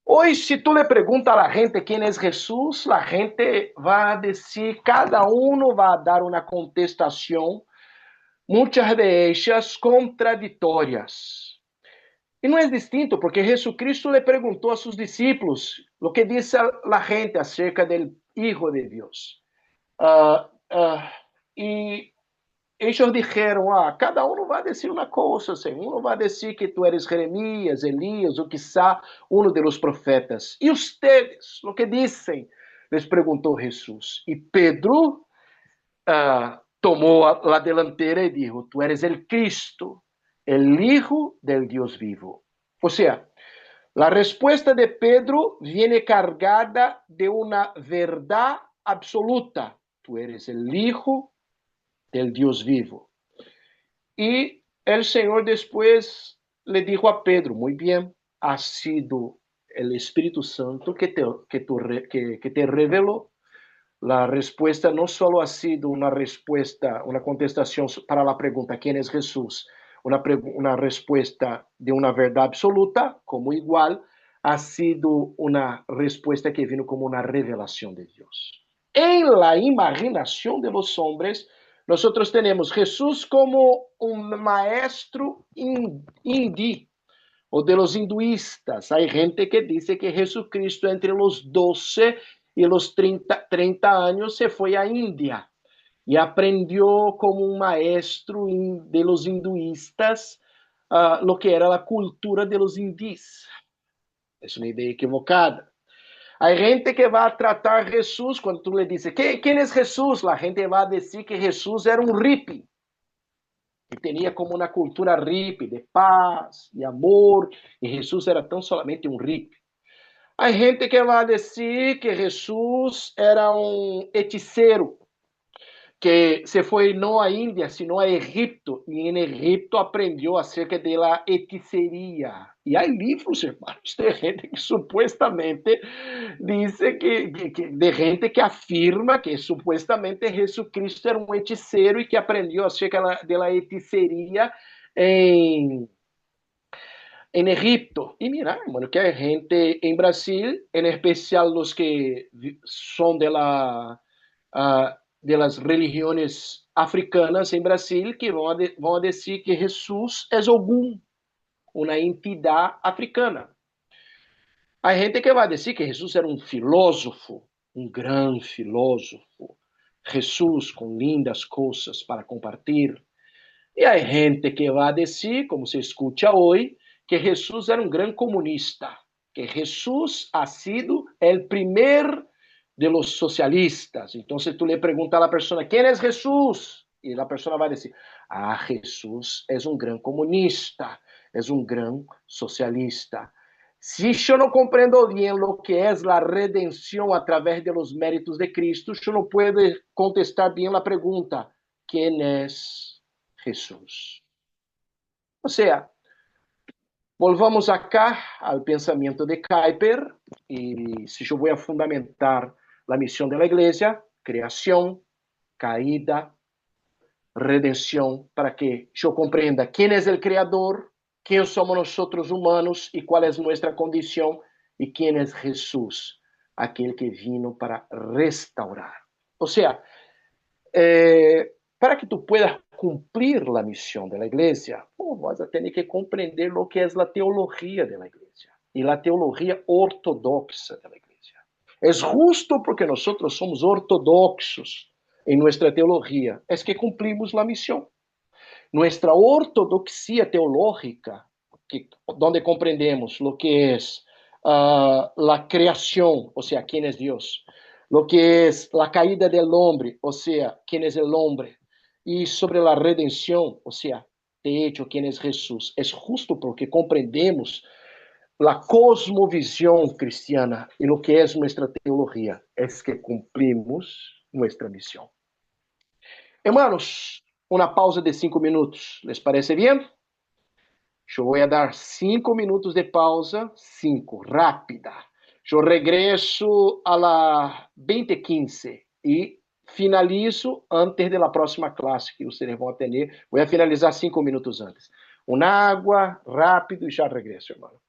Hoy, si tú le preguntas a la gente quién es Jesús, la gente va a decir, cada uno va a dar una contestación, muchas de ellas contradictorias. Y no es distinto, porque Jesucristo le preguntó a sus discípulos lo que dice la gente acerca del Hijo de Dios. Y ellos dijeron, cada uno va a decir una cosa, Señor. Uno va a decir que tú eres Jeremías, Elías, o quizá uno de los profetas. ¿Y ustedes, lo que dicen? Les preguntó Jesús. Y Pedro tomó la delantera y dijo, tú eres el Cristo, el Hijo del Dios vivo. O sea, la respuesta de Pedro viene cargada de una verdad absoluta. Tú eres el Hijo del Dios vivo. Y el Señor después le dijo a Pedro, muy bien, ha sido el Espíritu Santo que te reveló. La respuesta no solo ha sido una respuesta, una contestación para la pregunta, ¿quién es Jesús? Una respuesta de una verdad absoluta, como igual ha sido una respuesta que vino como una revelación de Dios. En la imaginación de los hombres, nosotros tenemos Jesús como un maestro hindi o de los hinduistas. Hay gente que dice que Jesucristo entre los 12 y los 30 años se fue a India y aprendió como un maestro de los hinduistas lo que era la cultura de los hindíes. Es una idea equivocada. Hay gente que va a tratar a Jesús, cuando tú le dices, ¿quién es Jesús? La gente va a decir que Jesús era un hippie, que tenía como una cultura hippie de paz y amor, y Jesús era tan solamente un hippie. Hay gente que va a decir que Jesús era un hechicero, que se foi não à Índia, sino a Egipto, e em Egipto aprendeu acerca da hechiceria. E há livros, hermanos, de gente que supuestamente diz de gente que afirma que supuestamente Jesucristo era um hechiceiro e que aprendeu acerca da hechiceria em Egipto. Y mira, hermano, que hay gente en Brasil, en especial los que son de las religiones africanas en Brasil, que vão a decir que Jesús es Ogum, una entidad africana. Hay gente que vai dizer que Jesús era um filósofo, um gran filósofo, Jesús com lindas coisas para compartilhar. E há gente que vai dizer, como se escuta hoje, que Jesús era um gran comunista, que Jesús ha sido el primer de los socialistas. Entonces tú le preguntas a la persona, ¿quién es Jesús? Y la persona va a decir, Jesús es un gran comunista, es un gran socialista. Si yo no comprendo bien lo que es la redención a través de los méritos de Cristo, yo no puedo contestar bien la pregunta, ¿quién es Jesús? O sea, volvamos acá ao pensamento de Kuyper, e se eu vou fundamentar a missão da igreja, criação, caída, redenção, para que eu compreenda quem é o Criador, quem somos nós humanos e qual é nossa condição, e quem é Jesus, aquele que vino para restaurar. Ou seja, para que tu puedas cumprir a missão da igreja, vas a ter que compreender o que é a teologia da igreja e a teologia ortodoxa da igreja. É justo porque nós somos ortodoxos em nossa teologia, é que cumprimos a missão. Nossa ortodoxia teológica, onde compreendemos o que é a criação, ou seja, quem é Deus, lo que es la caída del hombre, o sea, quién es el hombre, y sobre la redención, o sea, de hecho, quién es Jesús. Es justo porque comprendemos la cosmovisión cristiana y lo que es nuestra teología, es que cumplimos nuestra misión. Hermanos, una pausa de 5 minutos, ¿les parece bien? Yo voy a dar 5 minutos de pausa, 5, rápida. Eu regresso a la 20:15 e finalizo antes da próxima classe que vocês vão atender. Vou finalizar 5 minutos antes. Uma água, rápido e já regresso, irmão.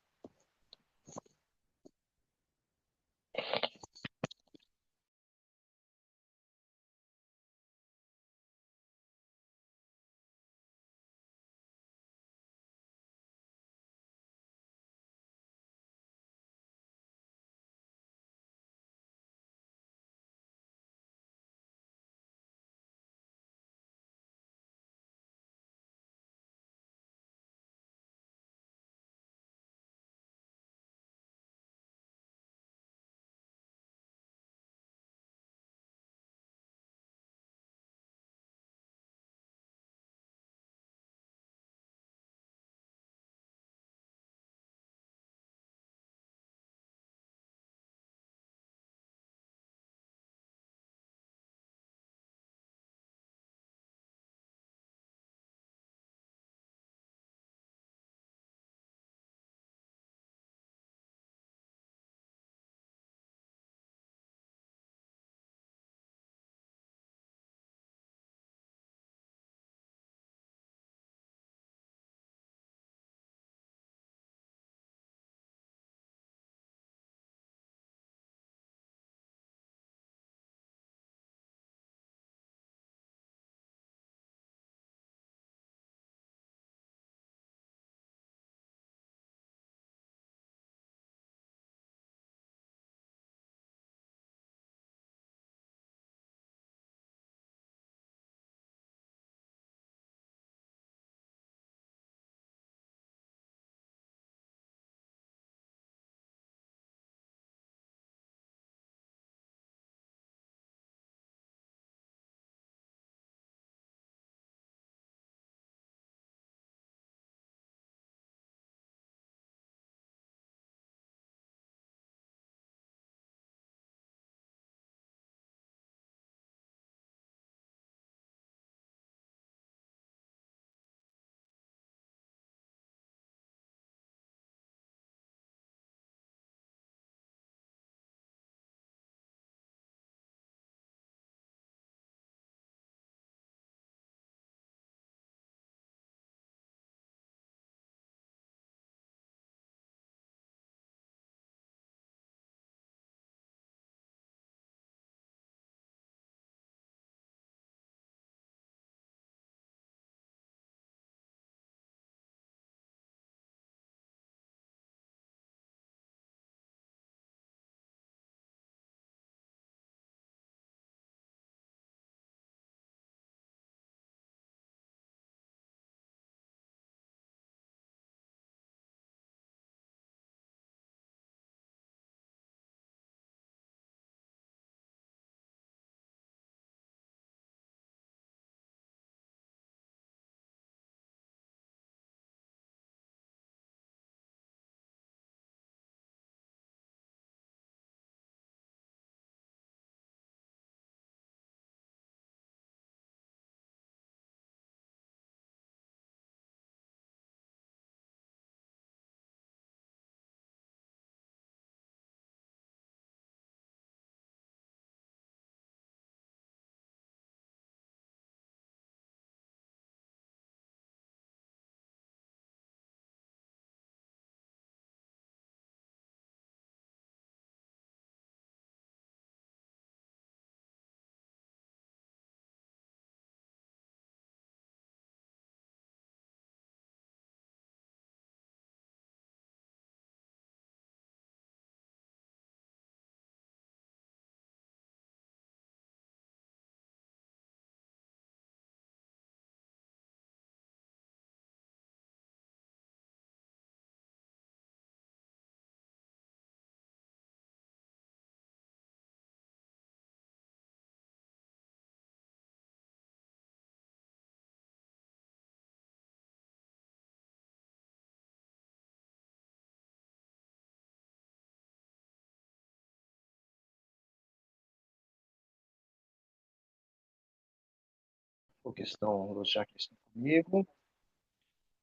los ya que están conmigo.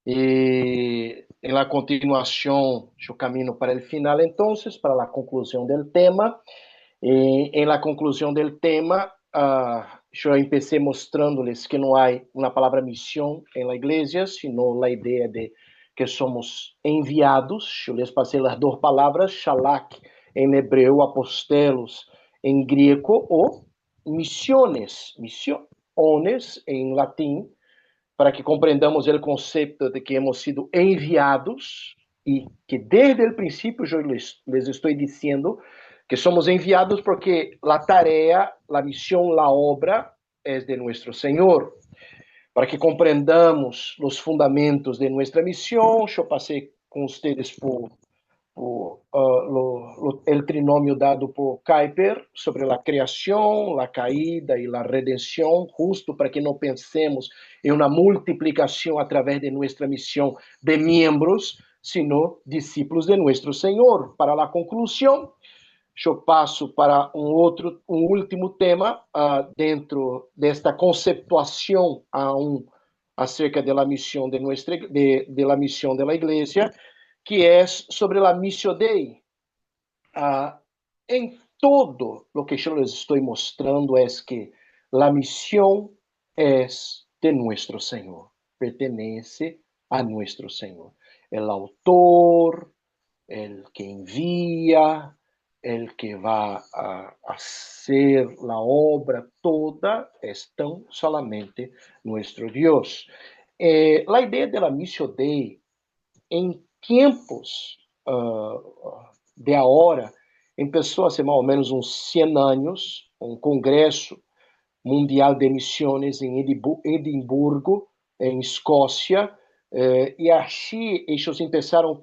Y en la continuación, yo camino para el final entonces, para la conclusión del tema. En la conclusión del tema, yo empecé mostrándoles que no hay una palabra misión en la iglesia, sino la idea de que somos enviados. Yo les pasé las dos palabras, shalak en hebreo, apostelos en griego, o misiones, misiones en latín, para que compreendamos o conceito de que hemos sido enviados e que desde o princípio eu les estou dizendo que somos enviados porque a tarefa, a missão, a obra é de nosso Senhor. Para que compreendamos os fundamentos de nossa missão, eu passei com vocês por el trinomio dado por Kuyper sobre la creación, la caída y la redención, justo para que no pensemos en una multiplicación a través de nuestra misión de miembros, sino discípulos de nuestro Señor. Para la conclusión, yo paso para un último tema dentro de esta conceptuación acerca de la misión de la misión de la iglesia, que é sobre a Missio Dei. Em todo o que eu les estou mostrando é que a missão é de nosso Senhor, pertence a nosso Senhor. O autor, o que envia, o que vai a fazer a obra toda, é tão solamente nosso Deus. A ideia da Missio Dei, em tempos de agora, começou a ser mais ou menos uns 100 anos, congresso mundial de missões em Edimburgo, em Escócia, e assim eles começaram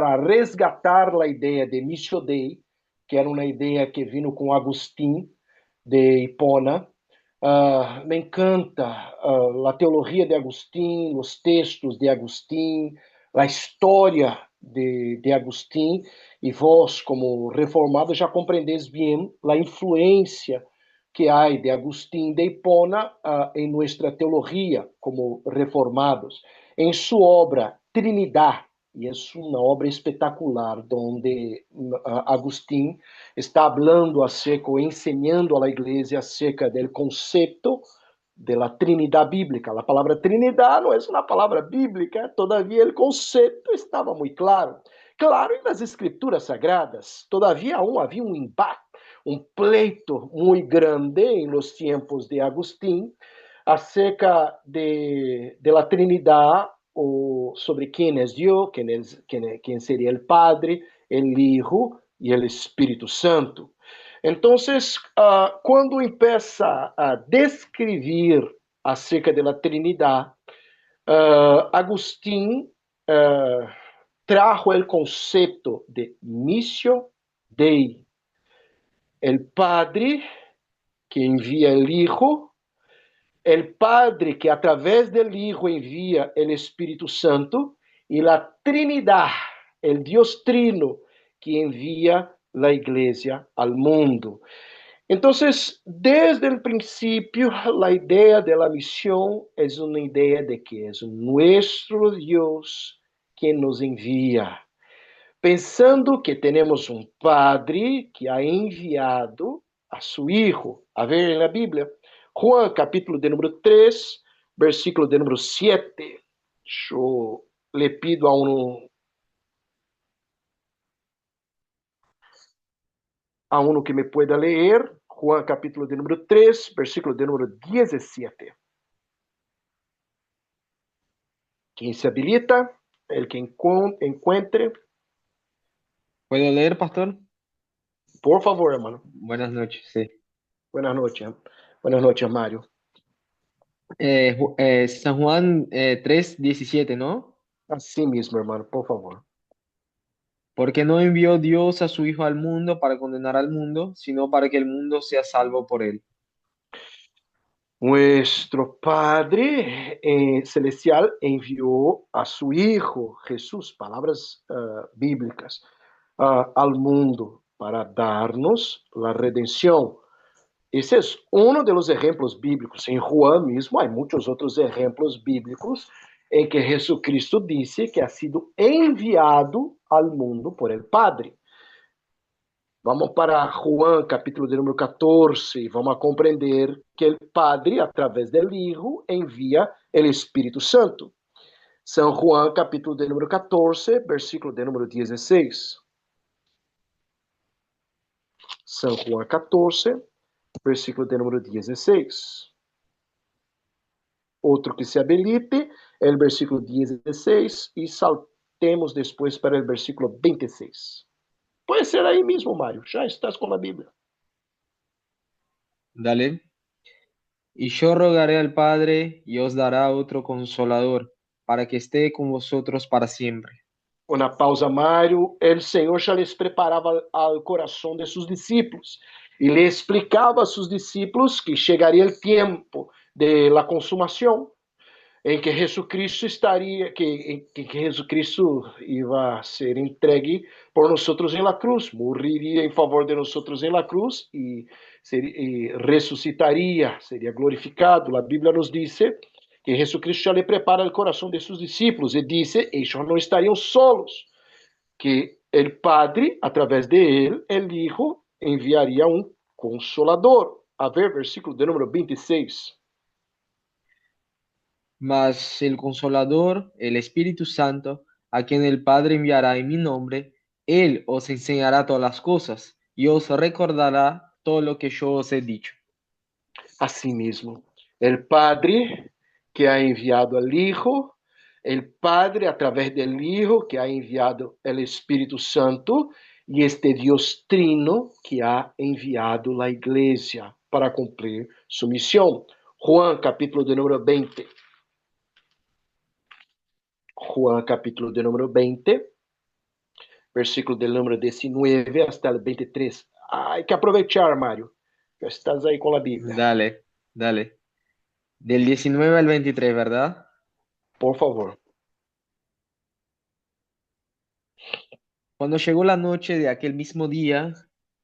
a resgatar a ideia de Missio Dei, que era uma ideia que vino com Agustín de Hipona. Me encanta a teologia de Agustín, os textos de Agustín, a história de Agustín, e vós, como reformados, já compreendeis bem a influência que há de Agustín de Hipona em nossa teologia, como reformados. Em sua obra Trinidad, e é uma obra espetacular, onde Agustín está falando acerca, ensinando à igreja acerca do conceito da Trinidad bíblica. A palavra Trinidad não é uma palavra bíblica, todavia o conceito estava muito claro. Claro, e nas escrituras sagradas, todavia havia um embate, um pleito muito grande em los tempos de Agustín acerca de la Trinidad, ou sobre quem é Deus, quem seria o Padre, o Hijo e o Espírito Santo. Então, quando começa a descrever acerca da Trinidad, Agustín trajo o conceito de Missio Dei, o Padre que envia o Hijo, o Padre que a través do Hijo envia o Espírito Santo, e a Trinidad, o Deus Trino que envia a igreja ao mundo. Então, desde o princípio, a ideia da missão é uma ideia de que é nosso Deus quem nos envia. Pensando que temos um Padre que ha enviado a seu Hijo. A ver na Bíblia, Juan, capítulo de número 3, versículo de número 7. Eu le pido a uno que me pueda leer, Juan capítulo de número 3, versículo de número 17. Quem se habilita, el que encuentre. ¿Puedo leer, pastor? Por favor, hermano. Buenas noches, sí. Buenas noches. Buenas noches, Mario. San Juan 3:17, ¿no? Así mismo, hermano, por favor. Porque no envió Dios a su Hijo al mundo para condenar al mundo, sino para que el mundo sea salvo por él. Nuestro Padre Celestial envió a su Hijo, Jesús, palabras bíblicas, al mundo para darnos la redención. Esse é um dos exemplos bíblicos. Em Juan mesmo, há muitos outros exemplos bíblicos em que Jesucristo disse que ha sido enviado ao mundo por el Padre. Vamos para Juan, capítulo de número 14, e vamos a compreender que o Padre, através do Hijo, envia o Espírito Santo. São Juan, capítulo de número 14, versículo de número 16. São Juan 14, versículo de número 16. Outro que se habilite é o versículo 16 e saltemos depois para o versículo 26. Pode ser aí mesmo, Mário. Já estás com a Bíblia. Dale. Y yo rogaré al Padre y os dará otro consolador, para que esté con vosotros para siempre. Uma pausa, Mário. O Senhor já lhes preparava ao coração de seus discípulos e lhe explicava a seus discípulos que chegaria o tempo de la consumação, em que Jesucristo estaria, que Jesucristo iba a ser entregue por nós em la cruz, morreria em favor de nós em la cruz e ressuscitaria, seria glorificado. A Bíblia nos diz que Jesucristo já lhe prepara o coração de seus discípulos e disse, eles não estariam solos, que o Padre, através de ele, o Hijo, enviaria um consolador. A ver, versículo de número 26. Mas el Consolador, el Espíritu Santo, a quien el Padre enviará en mi nombre, Él os enseñará todas las cosas y os recordará todo lo que yo os he dicho. Assim mesmo, o Padre que ha enviado al Hijo, o Padre através del Hijo que ha enviado o Espírito Santo e este Deus Trino que ha enviado a Igreja para cumprir sua missão. Juan, capítulo de número 20. Juan, capítulo de número 20, versículo de número 19 hasta el 23. Hay que aprovechar, Mário. Já estás aí com a Bíblia. Dale, dale. Del 19 al 23, ¿verdad? Por favor. Cuando llegó la noche de aquel mismo día,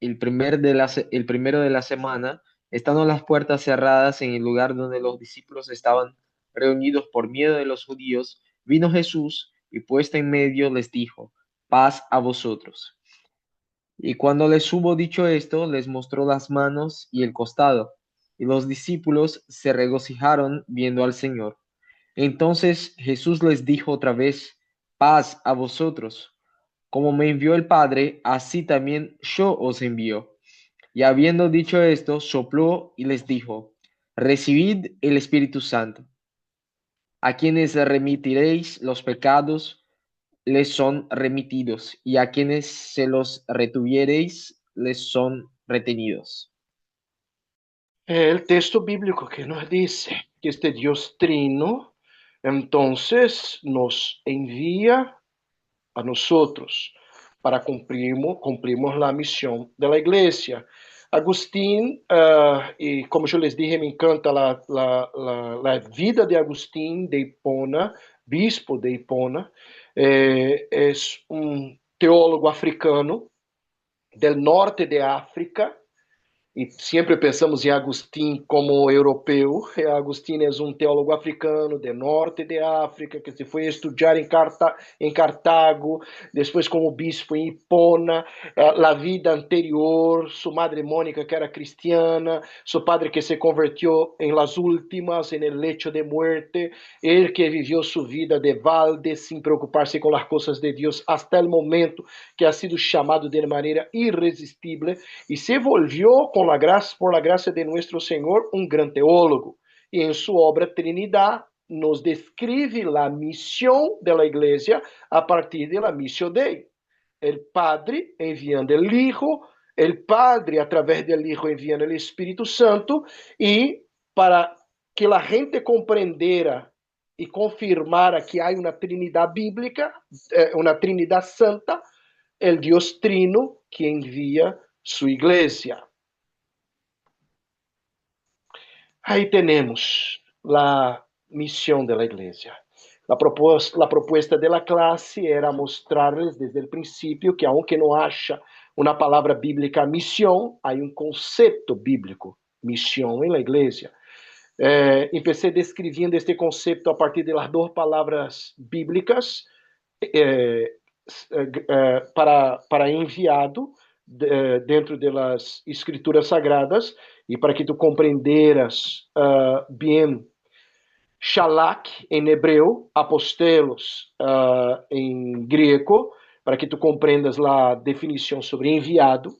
el primero de la semana, estando las puertas cerradas en el lugar donde los discípulos estaban reunidos por miedo de los judíos, vino Jesús y puesto en medio les dijo, paz a vosotros. Y cuando les hubo dicho esto, les mostró las manos y el costado, y los discípulos se regocijaron viendo al Señor. Entonces Jesús les dijo otra vez, paz a vosotros. Como me envió el Padre, así también yo os envío. Y habiendo dicho esto, sopló y les dijo, recibid el Espíritu Santo. A quienes remitiréis los pecados, les son remitidos, y a quienes se los retuviereis, les son retenidos. É o texto bíblico que nos diz que este Deus Trino, entonces, nos envia a nosotros para cumprimos a missão da igreja. Agustín, e como eu les dije, me encanta a vida de Agustín de Hipona, bispo de Hipona, é teólogo africano del norte de África, e sempre pensamos em Agustín como europeu. Agustín é teólogo africano do norte de África, que se foi estudar em Cartago, depois como bispo em Hipona, a vida anterior, sua madre Mônica, que era cristiana, seu padre que se convertiu em las últimas, en el lecho de muerte, ele que viveu sua vida de balde, sem preocupar-se com as coisas de Deus, hasta o momento que ha sido chamado de maneira irresistível, e se volvió por la gracia de nuestro Señor, un gran teólogo. Y en su obra Trinidad nos describe la misión de la iglesia a partir de la misión Dei. El Padre enviando el Hijo, el Padre a través del Hijo enviando el Espíritu Santo, y para que la gente comprendiera y confirmara que hay una Trinidad bíblica, una Trinidad santa, el Dios Trino que envía su iglesia. Aí temos a missão da igreja. A proposta da classe era mostrar-lhes desde o princípio que, aunque não haja uma palavra bíblica missão, há um conceito bíblico misión en la iglesia. Empecé describiendo este concepto a partir de las dos palabras bíblicas para enviado dentro das escrituras sagradas e para que tu compreenderas bem Shalak em hebreu, apostelos em grego, para que tu compreendas a definição sobre enviado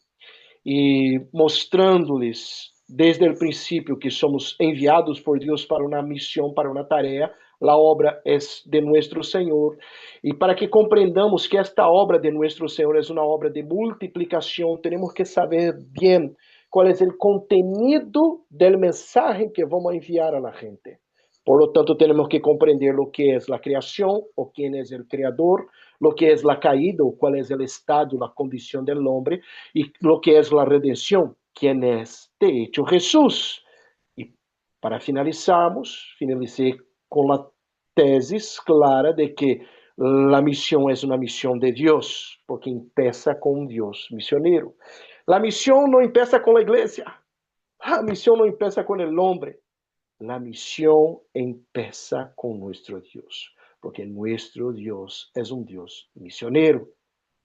e mostrando-lhes desde o princípio que somos enviados por Deus para uma missão, para uma tarefa. A obra é de nosso Senhor. E para que compreendamos que esta obra de nosso Senhor é uma obra de multiplicação, temos que saber bem qual é o contenido do mensagem que vamos enviar a la gente. Por lo tanto, temos que compreender o que é a criação, o quem é o Criador, lo que é a caída, o qual é o estado, a condição do homem, e lo que é a redenção, quem é de hecho Jesús. E para finalizarmos, finalicei com a tese clara de que a missão é uma missão de Deus, porque empieza com Deus missioneiro. A missão não empieza com a igreja, a missão não empieza com o homem. La misión empieza con nuestro Dios, porque nuestro Dios es un Dios misionero.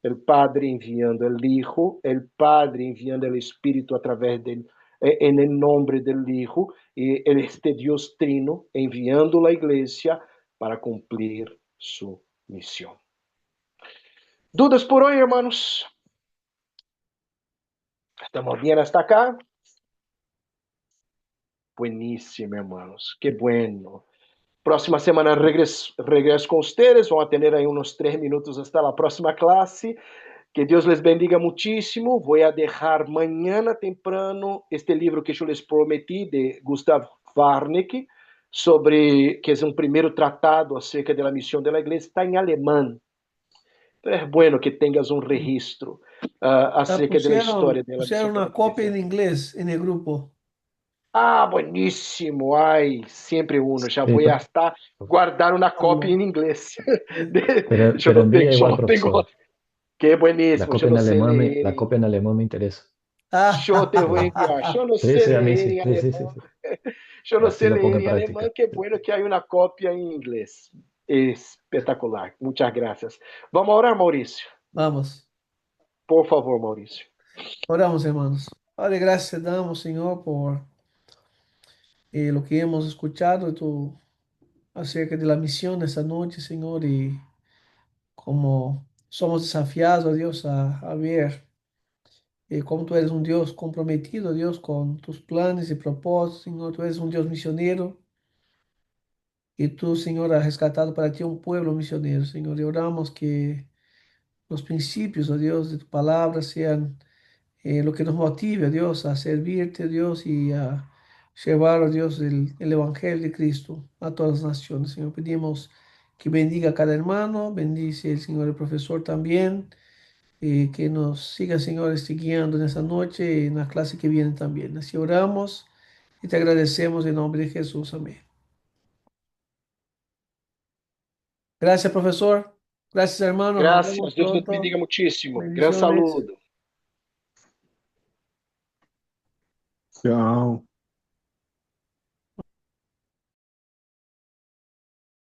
El Padre enviando el Hijo, el Padre enviando el Espíritu a través en el nombre del Hijo, y este Dios trino enviando la iglesia para cumplir su misión. ¿Dudas por hoy, hermanos? ¿Estamos bien hasta acá? Buenísimo, hermanos. Qué bueno. Próxima semana regreso con ustedes. Vamos a tener ahí unos 3 minutos hasta la próxima clase. Que Dios les bendiga muchísimo. Voy a dejar mañana temprano este libro que yo les prometí de Gustav Warnecke, que es un primer tratado acerca de la misión de la iglesia. Está en alemán. Entonces es bueno que tengas un registro acerca de la historia de la Pusieron misión de la una copia iglesia. en inglés en el grupo. Ah, buenísimo. Ay, siempre uno. Ya Sí, voy a hasta guardar una copia en inglés. Yo pero no envía tengo, yo igual, no tengo. profesor. Qué La buenísimo. Yo copia no en sé alemán leer. la copia en alemán me interesa. Yo te voy a Sí, enviar. Yo no sí, sé sí, a mí leer sí. en Sí, sí, alemán. sí, sí. Yo no Así sé lo pongo leer en en alemán. práctica. Qué bueno que hay una copia en inglés. Espectacular. Muchas gracias. Vamos a orar, Mauricio. Vamos, Por favor, Mauricio. oramos, hermanos. Padre, gracias te damos, Señor, por lo que hemos escuchado acerca de la misión esta noche, Señor, y como somos desafiados, Dios, a ver cómo tú eres un Dios comprometido, Dios, con tus planes y propósitos, Señor. Tú eres un Dios misionero y tú, Señor, has rescatado para ti un pueblo misionero, Señor. Y oramos que los principios, oh Dios, de tu palabra sean lo que nos motive, Dios, a servirte, Dios, y a llevar, oh Dios, el Evangelio de Cristo a todas las naciones. Señor, pedimos que bendiga a cada hermano, bendice el Señor, el profesor también, que nos siga, Señor, guiando en esta noche y en la clase que viene también. Así oramos y te agradecemos en nombre de Jesús. Amén. Gracias, profesor. Gracias, hermano. Nos vemos Gracias. Dios nos pronto. bendiga muchísimo. Gran Bendiciones. saludo. Tchau.